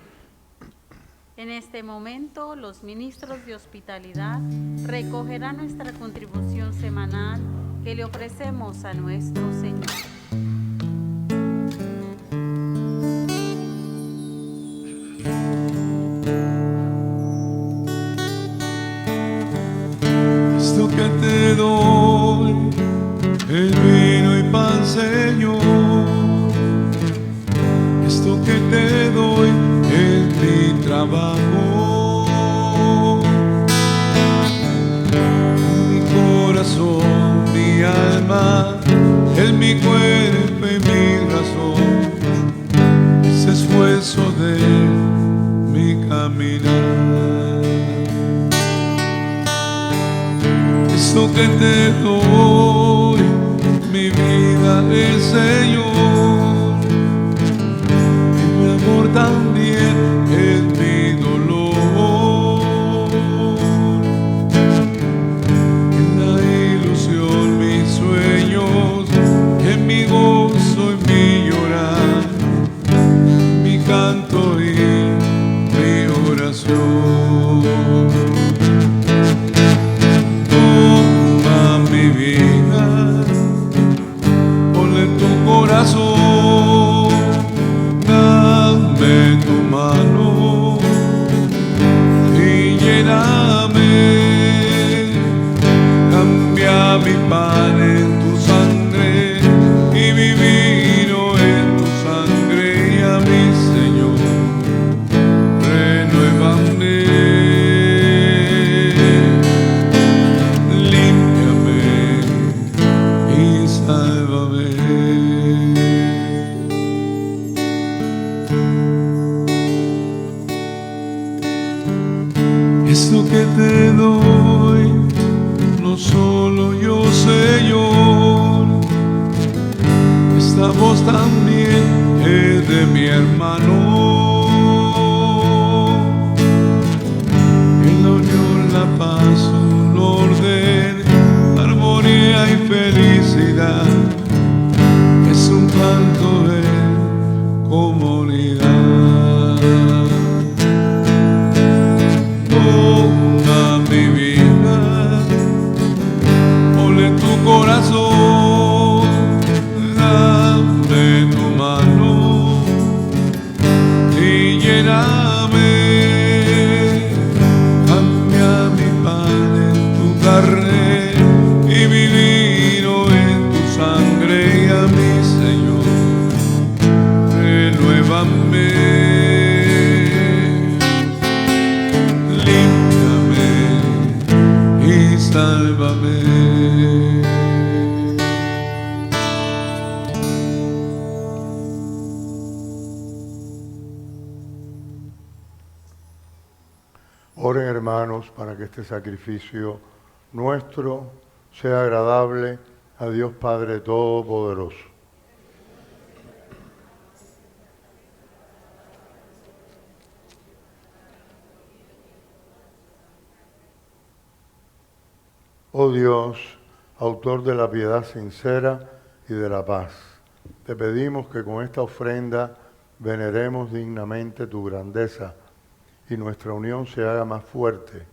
En este momento, los ministros de hospitalidad recogerán nuestra contribución semanal que le ofrecemos a nuestro Señor. Esto que te doy, el vino y pan, Señor. Esto que te doy es mi trabajo, mi corazón, mi alma, es mi cuerpo y mi razón, ese esfuerzo de mi caminar. Esto que te doy, mi vida es Señor, y mi amor también es mi dolor, en la ilusión mis sueños, en mi gozo y mi llorar, mi canto y mi oración. Mi vida, ponle tu corazón, dame tu mano y lléname, cambia mi pan en tu sangre y mi vino en tu sangre, y a mi Señor, renuévame. Esto que te doy, no solo yo, Señor, esta voz también es de mi hermano. En la unión, la paz, un orden, armonía y felicidad, es un canto de comunidad. Toma mi vida, ponle tu corazón, dame tu mano y lléname, cambia mi pan en tu carne y mi vino en tu sangre, y a mi Señor, renuévame. Sálvame. Oren, hermanos, para que este sacrificio nuestro sea agradable a Dios Padre Todopoderoso. Oh Dios, autor de la piedad sincera y de la paz, te pedimos que con esta ofrenda veneremos dignamente tu grandeza y nuestra unión se haga más fuerte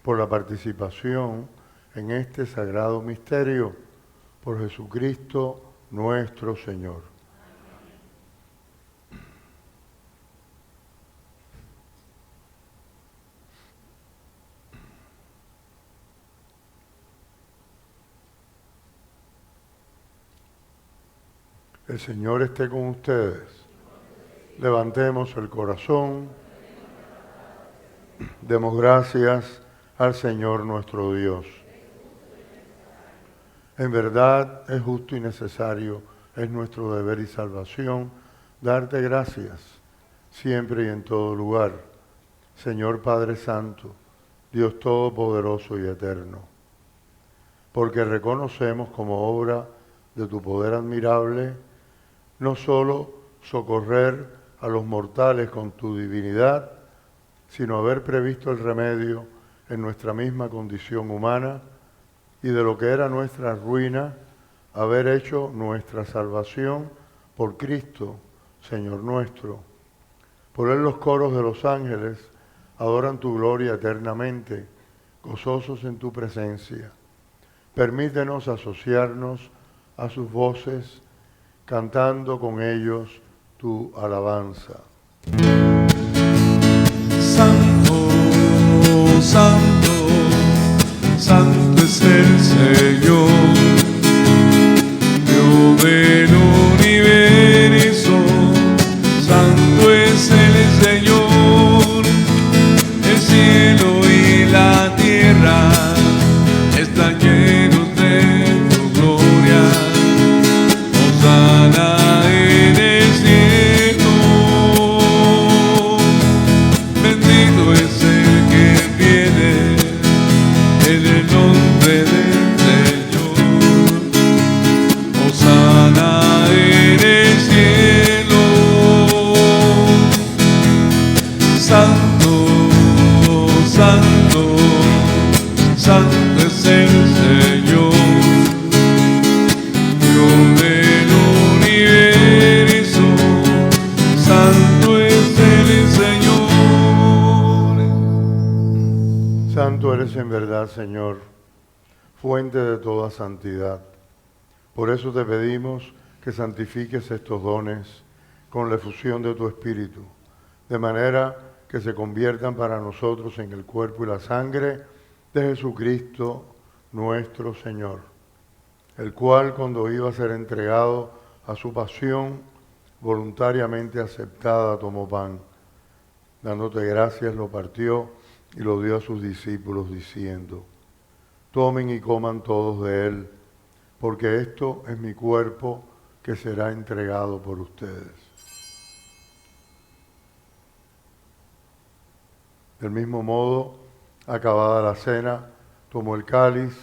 por la participación en este sagrado misterio, por Jesucristo nuestro Señor. El Señor esté con ustedes. Levantemos el corazón. Demos gracias al Señor nuestro Dios. En verdad es justo y necesario, es nuestro deber y salvación, darte gracias, siempre y en todo lugar, Señor Padre Santo, Dios Todopoderoso y Eterno, porque reconocemos como obra de tu poder admirable, no solo socorrer a los mortales con tu divinidad, sino haber previsto el remedio en nuestra misma condición humana y de lo que era nuestra ruina, haber hecho nuestra salvación por Cristo, Señor nuestro. Por él los coros de los ángeles adoran tu gloria eternamente, gozosos en tu presencia. Permítenos asociarnos a sus voces, cantando con ellos tu alabanza. Santo, santo, santo es el Señor, Dios del universo. Santo es el Señor, el cielo y la tierra están llenos de tu gloria. Hosana en el cielo, bendito es el que viene en el nombre del Señor. Hosana en el cielo. Santo, santo, santo es el Señor, Dios del universo. Santo es el Señor. Santo eres en verdad, Señor, fuente de toda santidad. Por eso te pedimos que santifiques estos dones con la efusión de tu Espíritu, de manera que se conviertan para nosotros en el cuerpo y la sangre de Jesucristo nuestro Señor, el cual cuando iba a ser entregado a su pasión voluntariamente aceptada tomó pan, dándote gracias lo partió y lo dio a sus discípulos diciendo: tomen y coman todos de él, porque esto es mi cuerpo que será entregado por ustedes. Del mismo modo, acabada la cena, tomó el cáliz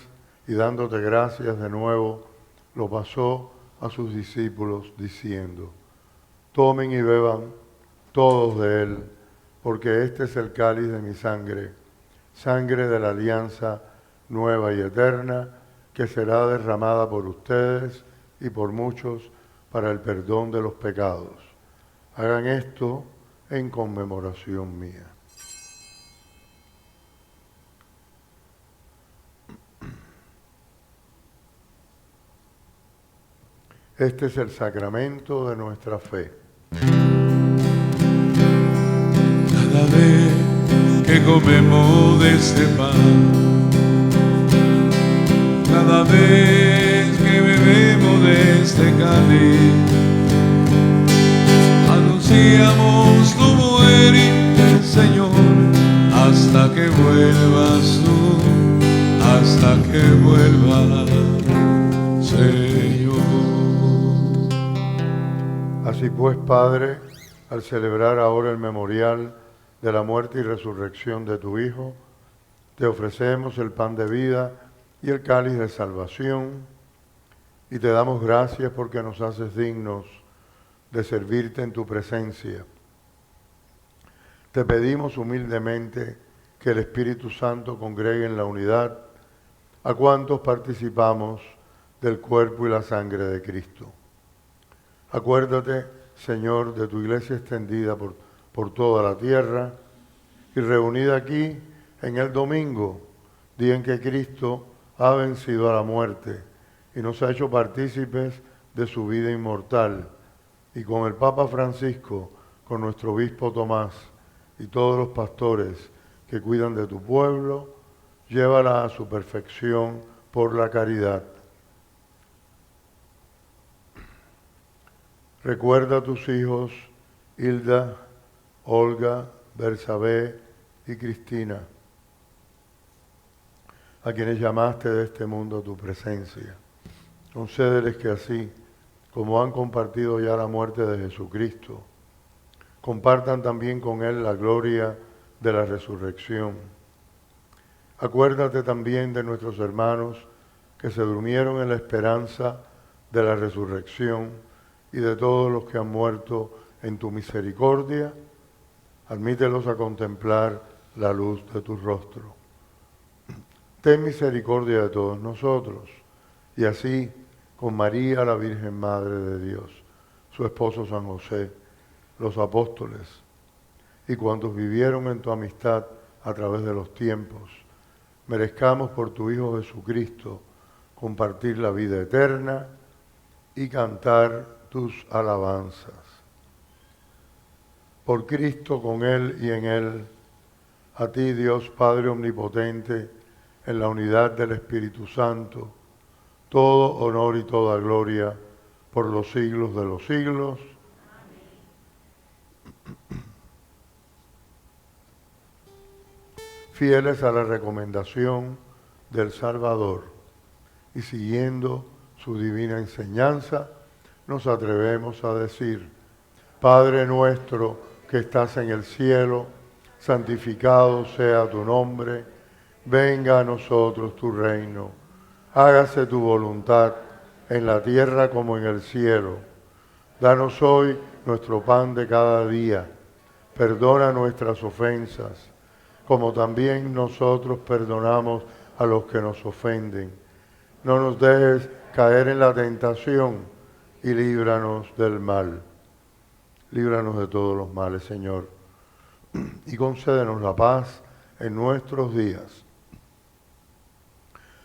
y dándote gracias de nuevo, lo pasó a sus discípulos diciendo: tomen y beban todos de él, porque este es el cáliz de mi sangre, sangre de la alianza nueva y eterna, que será derramada por ustedes y por muchos para el perdón de los pecados. Hagan esto en conmemoración mía. Este es el sacramento de nuestra fe. Cada vez que comemos de este pan, cada vez que bebemos de este cáliz, anunciamos tu muerte, Señor, hasta que vuelvas tú, hasta que vuelvas, Señor. Así pues, Padre, al celebrar ahora el memorial de la muerte y resurrección de tu Hijo, te ofrecemos el pan de vida y el cáliz de salvación, y te damos gracias porque nos haces dignos de servirte en tu presencia. Te pedimos humildemente que el Espíritu Santo congregue en la unidad a cuantos participamos del cuerpo y la sangre de Cristo. Acuérdate, Señor, de tu iglesia extendida por toda la tierra y reunida aquí en el domingo, día en que Cristo ha vencido a la muerte y nos ha hecho partícipes de su vida inmortal, y con el Papa Francisco, con nuestro obispo Tomás y todos los pastores que cuidan de tu pueblo, llévala a su perfección por la caridad. Recuerda a tus hijos Hilda, Olga, Bersabé y Cristina, a quienes llamaste de este mundo a tu presencia. Concédeles que así, como han compartido ya la muerte de Jesucristo, compartan también con Él la gloria de la resurrección. Acuérdate también de nuestros hermanos que se durmieron en la esperanza de la resurrección y de todos los que han muerto en tu misericordia. Admítelos a contemplar la luz de tu rostro. Ten misericordia de todos nosotros, y así, con María, la Virgen Madre de Dios, su esposo San José, los apóstoles y cuantos vivieron en tu amistad a través de los tiempos, merezcamos por tu Hijo Jesucristo compartir la vida eterna y cantar tus alabanzas. Por Cristo, con Él y en Él, a ti, Dios Padre Omnipotente, en la unidad del Espíritu Santo, todo honor y toda gloria por los siglos de los siglos. Fieles a la recomendación del Salvador y siguiendo su divina enseñanza, nos atrevemos a decir: Padre nuestro que estás en el cielo, santificado sea tu nombre, venga a nosotros tu reino, hágase tu voluntad en la tierra como en el cielo. Danos hoy nuestro pan de cada día, perdona nuestras ofensas, como también nosotros perdonamos a los que nos ofenden. No nos dejes caer en la tentación y líbranos del mal. Líbranos de todos los males, Señor, y concédenos la paz en nuestros días,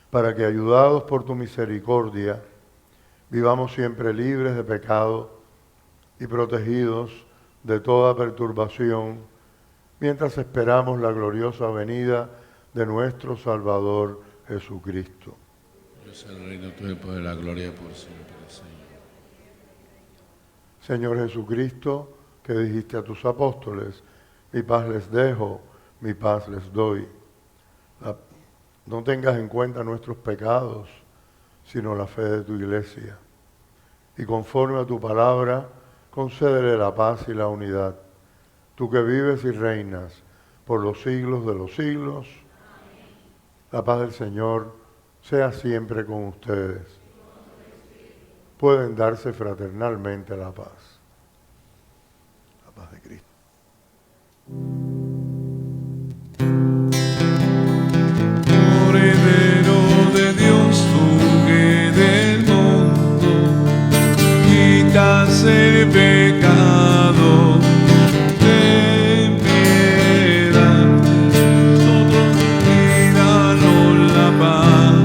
para que, ayudados por tu misericordia, vivamos siempre libres de pecado y protegidos de toda perturbación, mientras esperamos la gloriosa venida de nuestro Salvador Jesucristo. Dios el reino tuyo, el poder, la gloria por siempre, Señor. Señor Jesucristo, que dijiste a tus apóstoles: mi paz les dejo, mi paz les doy. No tengas en cuenta nuestros pecados, sino la fe de tu iglesia. Y conforme a tu palabra, concédele la paz y la unidad. Tú que vives y reinas por los siglos de los siglos. Amén. La paz del Señor sea siempre con ustedes. Pueden darse fraternalmente la paz. La paz de Cristo. Cordero de Dios, tú que del mundo quitas el pecado, ten piedad de nosotros y danos la paz.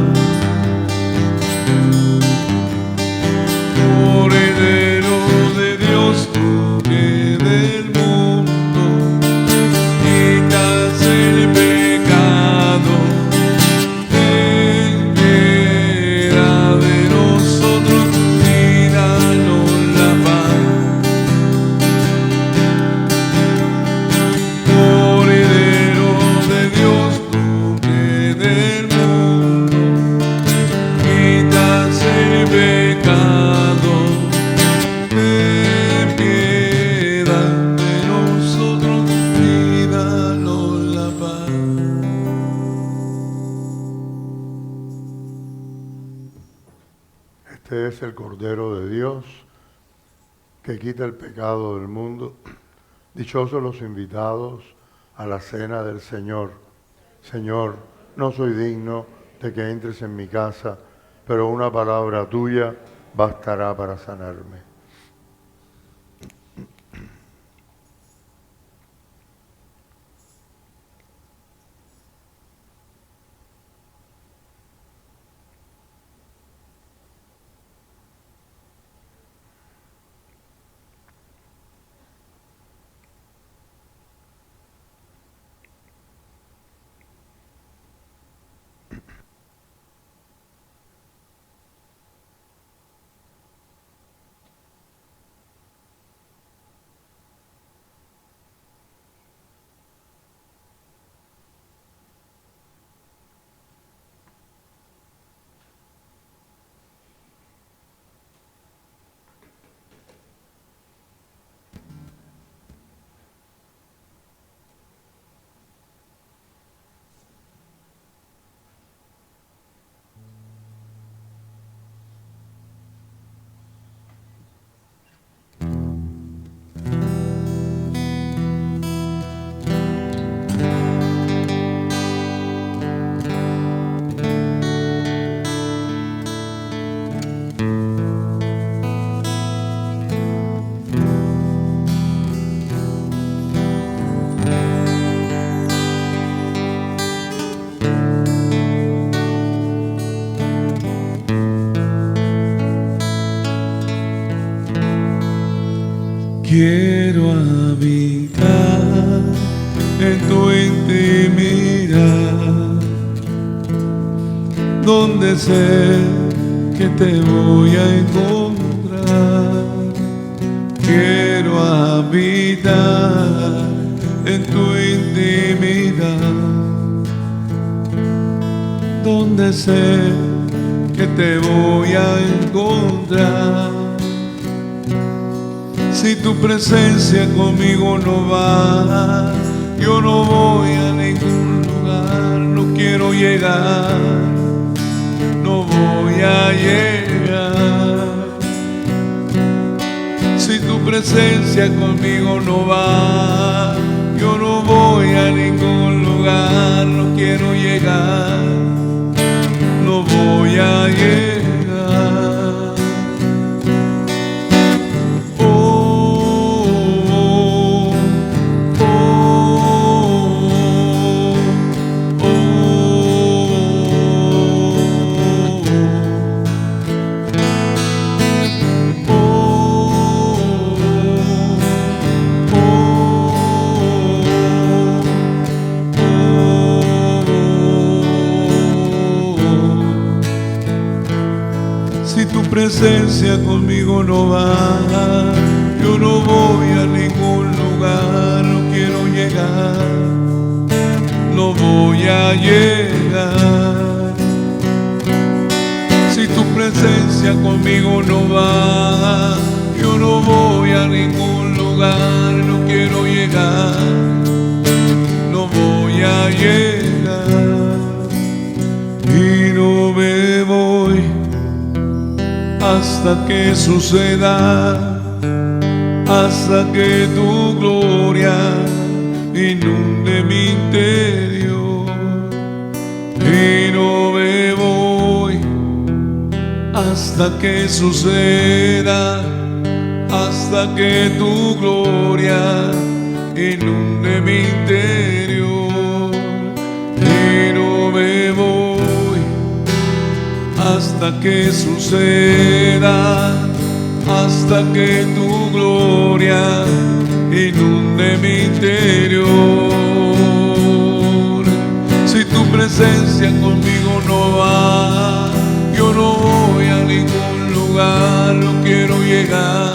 Cordero de Dios, tú que del mundo quitas el pecado, ten piedad de nosotros y danos la paz. Cordero de Dios, tú que del mundo quitas el pecado, ten piedad de nosotros y danos la paz. Este es el Cordero de Dios que quita el pecado del mundo. Dichosos los invitados a la cena del Señor. Señor, no soy digno de que entres en mi casa, pero una palabra tuya bastará para sanarme. Quiero habitar en tu intimidad, donde sé que te voy a encontrar. Quiero habitar en tu intimidad, donde sé que te voy a encontrar. Si tu presencia conmigo no va, yo no voy a ningún lugar, no quiero llegar, no voy a llegar. Si tu presencia conmigo no va, yo no voy a ningún lugar, no quiero llegar, no voy a llegar. Si tu presencia conmigo no va, yo no voy a ningún lugar, no quiero llegar, no voy a llegar. Si tu presencia conmigo no va, yo no voy a ningún lugar, no quiero llegar, no voy a llegar. Y no me voy hasta que suceda, hasta que tu gloria inunde mi interior. Y no me voy hasta que suceda, hasta que tu gloria inunde mi interior. Y no me voy hasta que suceda, hasta que tu gloria inunde mi interior. Si tu presencia conmigo no va, yo no voy a ningún lugar, no quiero llegar,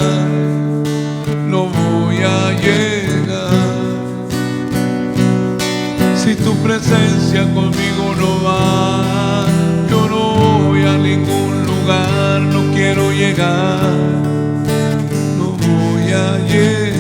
no voy a llegar. Si tu presencia conmigo no va, yo no voy a ningún lugar, no quiero llegar, no voy a llegar.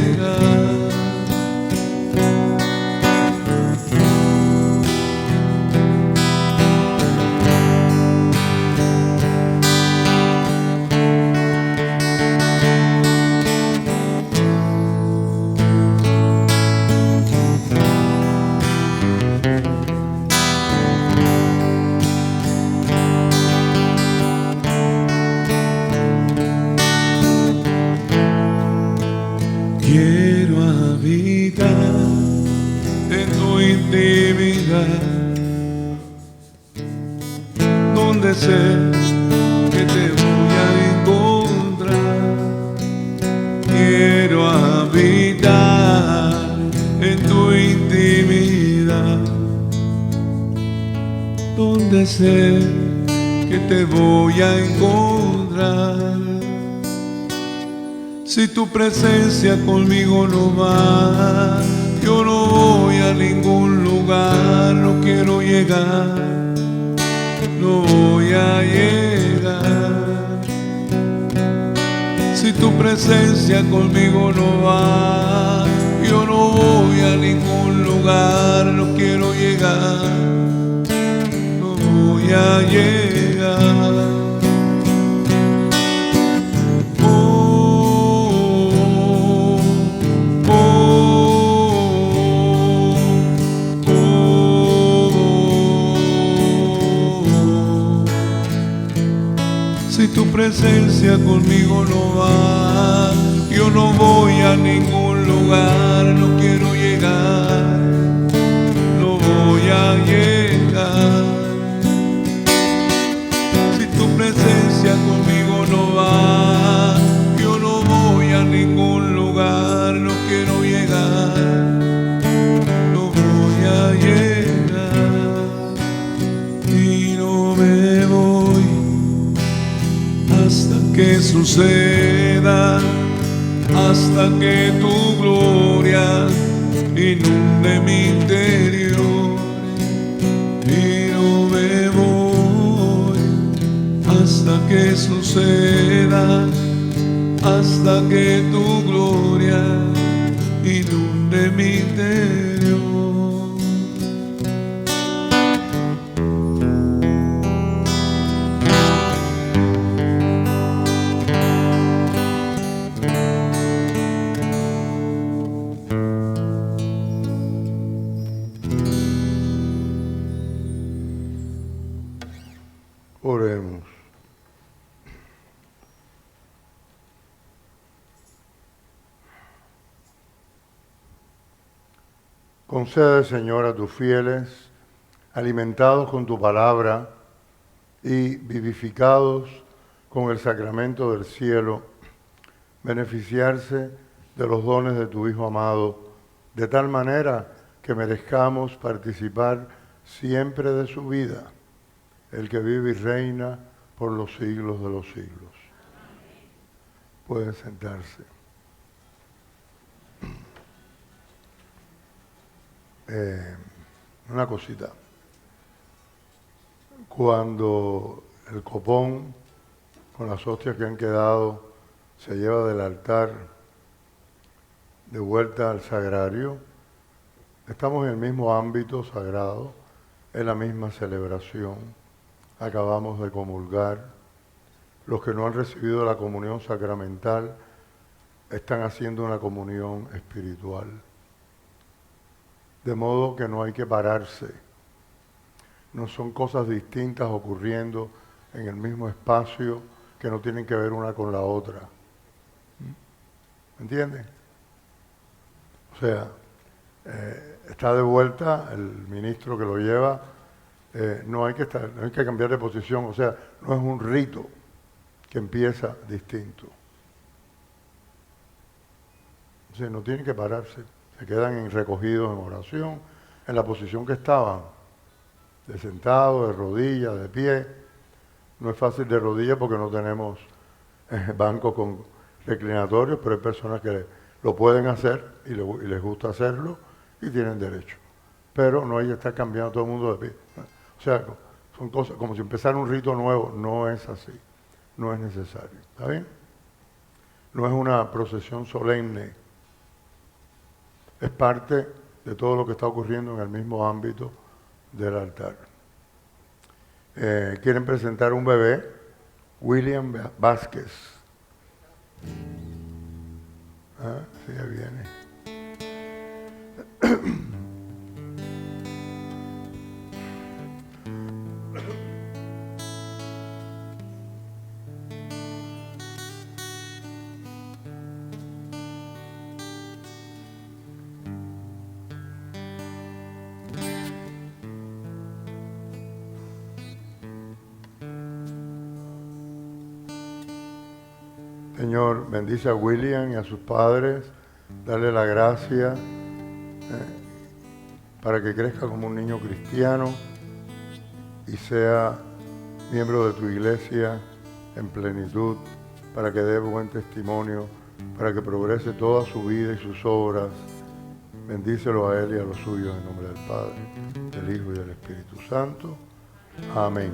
Quiero habitar en tu intimidad, donde sé que te voy a encontrar. Quiero habitar en tu intimidad, donde sé que te voy a encontrar. Si tu presencia conmigo no va, yo no voy a ningún lugar, no quiero llegar, no voy a llegar. Si tu presencia conmigo no va, yo no voy a ningún lugar, no quiero llegar, no voy a llegar. Si tu presencia conmigo no va, yo no voy a ningún lugar, no quiero llegar, no voy a llegar. Si tu presencia conmigo no va, yo no voy a ningún lugar, me voy hasta que suceda, hasta que tu gloria inunde mi interior. Y no me voy hasta que suceda, hasta que tu gloria inunde mi interior. Oremos. Concede, Señor, a tus fieles, alimentados con tu palabra y vivificados con el sacramento del cielo, beneficiarse de los dones de tu Hijo amado, de tal manera que merezcamos participar siempre de su vida, el que vive y reina por los siglos de los siglos. Pueden sentarse. Una cosita. Cuando el copón con las hostias que han quedado se lleva del altar de vuelta al sagrario, estamos en el mismo ámbito sagrado, en la misma celebración. Acabamos de comulgar. Los que no han recibido la comunión sacramental están haciendo una comunión espiritual. De modo que no hay que pararse. No son cosas distintas ocurriendo en el mismo espacio que no tienen que ver una con la otra. ¿Me entienden? O sea, está de vuelta el ministro que lo lleva. No hay que cambiar de posición. O sea, no es un rito que empieza distinto. O sea, no tienen que pararse. Se quedan recogidos en oración, en la posición que estaban, de sentado, de rodillas, de pie. No es fácil de rodillas porque no tenemos bancos con reclinatorios, pero hay personas que lo pueden hacer y les gusta hacerlo y tienen derecho. Pero no hay que estar cambiando todo el mundo de pie. O sea, son cosas como si empezara un rito nuevo. No es así, no es necesario. ¿Está bien? No es una procesión solemne. Es parte de todo lo que está ocurriendo en el mismo ámbito del altar. Quieren presentar un bebé, William Vázquez. Sí, ya viene. Señor, bendice a William y a sus padres, dale la gracia para que crezca como un niño cristiano y sea miembro de tu iglesia en plenitud, para que dé buen testimonio, para que progrese toda su vida y sus obras. Bendícelo a él y a los suyos en nombre del Padre, del Hijo y del Espíritu Santo. Amén.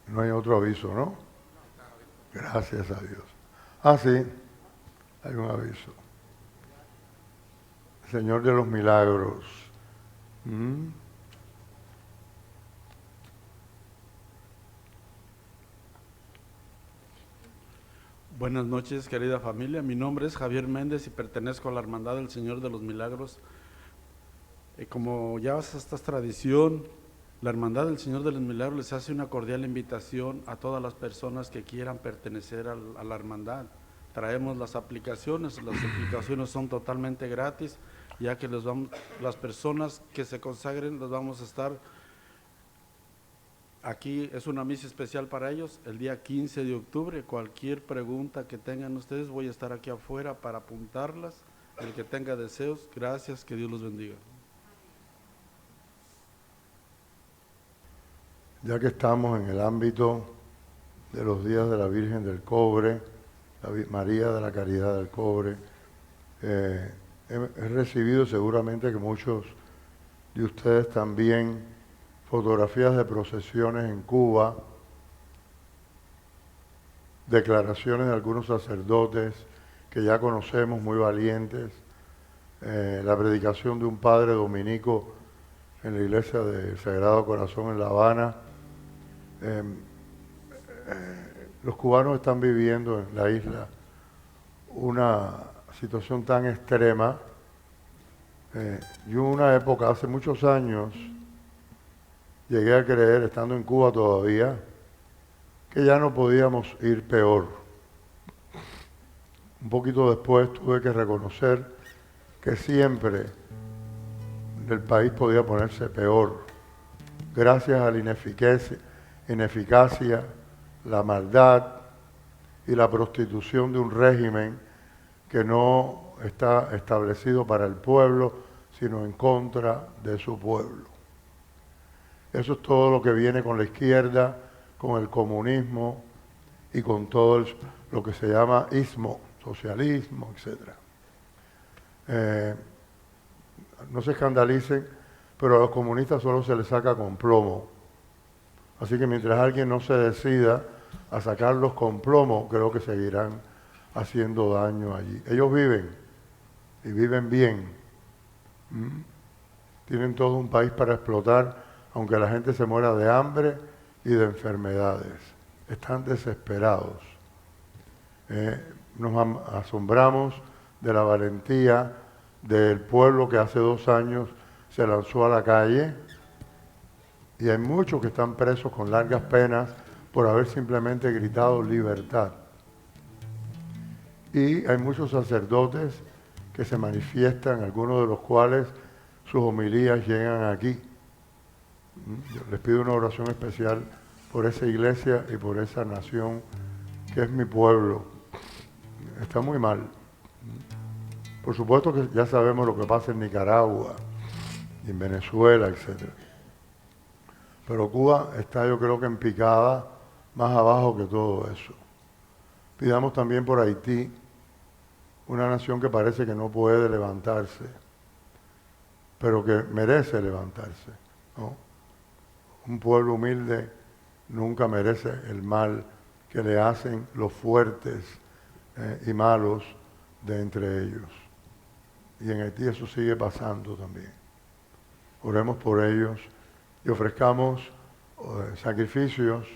No hay otro aviso, ¿no? Gracias a Dios. Sí, hay un aviso. Señor de los Milagros. Buenas noches, querida familia. Mi nombre es Javier Méndez y pertenezco a la Hermandad del Señor de los Milagros. Como ya es esta tradición, la Hermandad del Señor de los Milagros les hace una cordial invitación a todas las personas que quieran pertenecer a la Hermandad. Traemos las aplicaciones son totalmente gratis, ya que las personas que se consagren las vamos a estar Aquí es una misa especial para ellos, el día 15 de octubre. Cualquier pregunta que tengan ustedes, voy a estar aquí afuera para apuntarlas. El que tenga deseos, gracias, que Dios los bendiga. Ya que estamos en el ámbito de los días de la Virgen del Cobre, María de la Caridad del Cobre, he recibido seguramente que muchos de ustedes también fotografías de procesiones en Cuba, declaraciones de algunos sacerdotes que ya conocemos, muy valientes, la predicación de un padre dominico en la iglesia del Sagrado Corazón en La Habana. Los cubanos están viviendo en la isla una situación tan extrema. Yo una época, hace muchos años, llegué a creer, estando en Cuba todavía, que ya no podíamos ir peor. Un poquito después tuve que reconocer que siempre el país podía ponerse peor, gracias a la ineficacia, la maldad y la prostitución de un régimen que no está establecido para el pueblo, sino en contra de su pueblo. Eso es todo lo que viene con la izquierda, con el comunismo y con todo lo que se llama ismo, socialismo, etc. No se escandalicen, pero a los comunistas solo se les saca con plomo. Así que mientras alguien no se decida a sacarlos con plomo, creo que seguirán haciendo daño allí. Ellos viven, y viven bien. Tienen todo un país para explotar, aunque la gente se muera de hambre y de enfermedades. Están desesperados. Nos asombramos de la valentía del pueblo que hace 2 años se lanzó a la calle, y hay muchos que están presos con largas penas por haber simplemente gritado libertad. Y hay muchos sacerdotes que se manifiestan, algunos de los cuales sus homilías llegan aquí. Yo les pido una oración especial por esa iglesia y por esa nación que es mi pueblo. Está muy mal. Por supuesto que ya sabemos lo que pasa en Nicaragua y en Venezuela, etc. Pero Cuba está, yo creo que en picada, más abajo que todo eso. Pidamos también por Haití, una nación que parece que no puede levantarse, pero que merece levantarse, ¿no? Un pueblo humilde nunca merece el mal que le hacen los fuertes y malos de entre ellos. Y en Haití eso sigue pasando también. Oremos por ellos y ofrezcamos sacrificios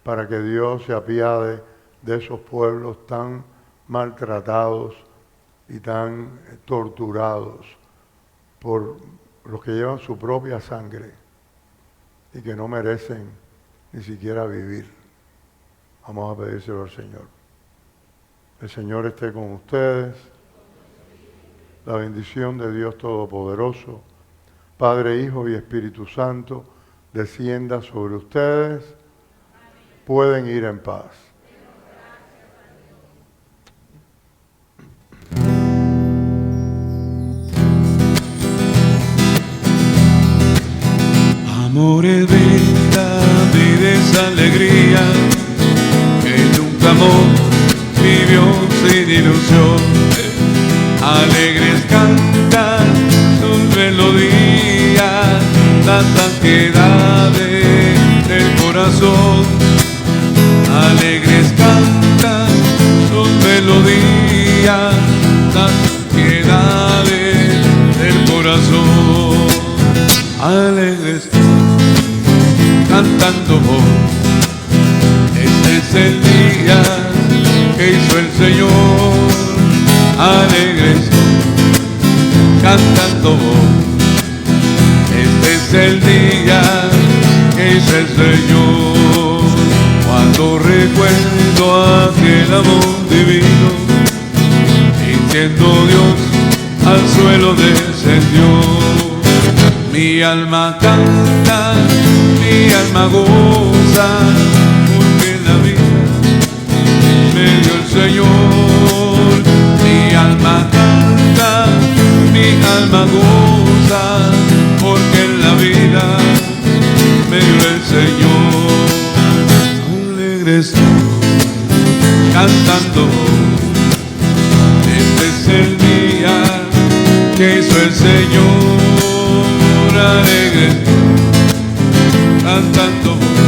para que Dios se apiade de esos pueblos tan maltratados y tan torturados por los que llevan su propia sangre y que no merecen ni siquiera vivir. Vamos a pedírselo al Señor. El Señor esté con ustedes. La bendición de Dios Todopoderoso, Padre, Hijo y Espíritu Santo, descienda sobre ustedes. Pueden ir en paz. Amor es vida, vida es alegría, que nunca amó, vivió sin ilusión. Alegres cantan sus melodías, las ansiedades del corazón. Alegres cantan sus melodías, las ansiedades del corazón. Alegres cantando voz, este es el día que hizo el Señor. Alegres cantando voz, este es el día que hizo el Señor. Cuando recuerdo aquel amor divino, y siendo Dios al suelo descendió. Mi alma canta, mi alma goza, porque en la vida me dio el Señor. Mi alma canta, mi alma goza, porque en la vida me dio el Señor. Alegre estoy cantando, este es el día que hizo el Señor. Alegre estoy cantando.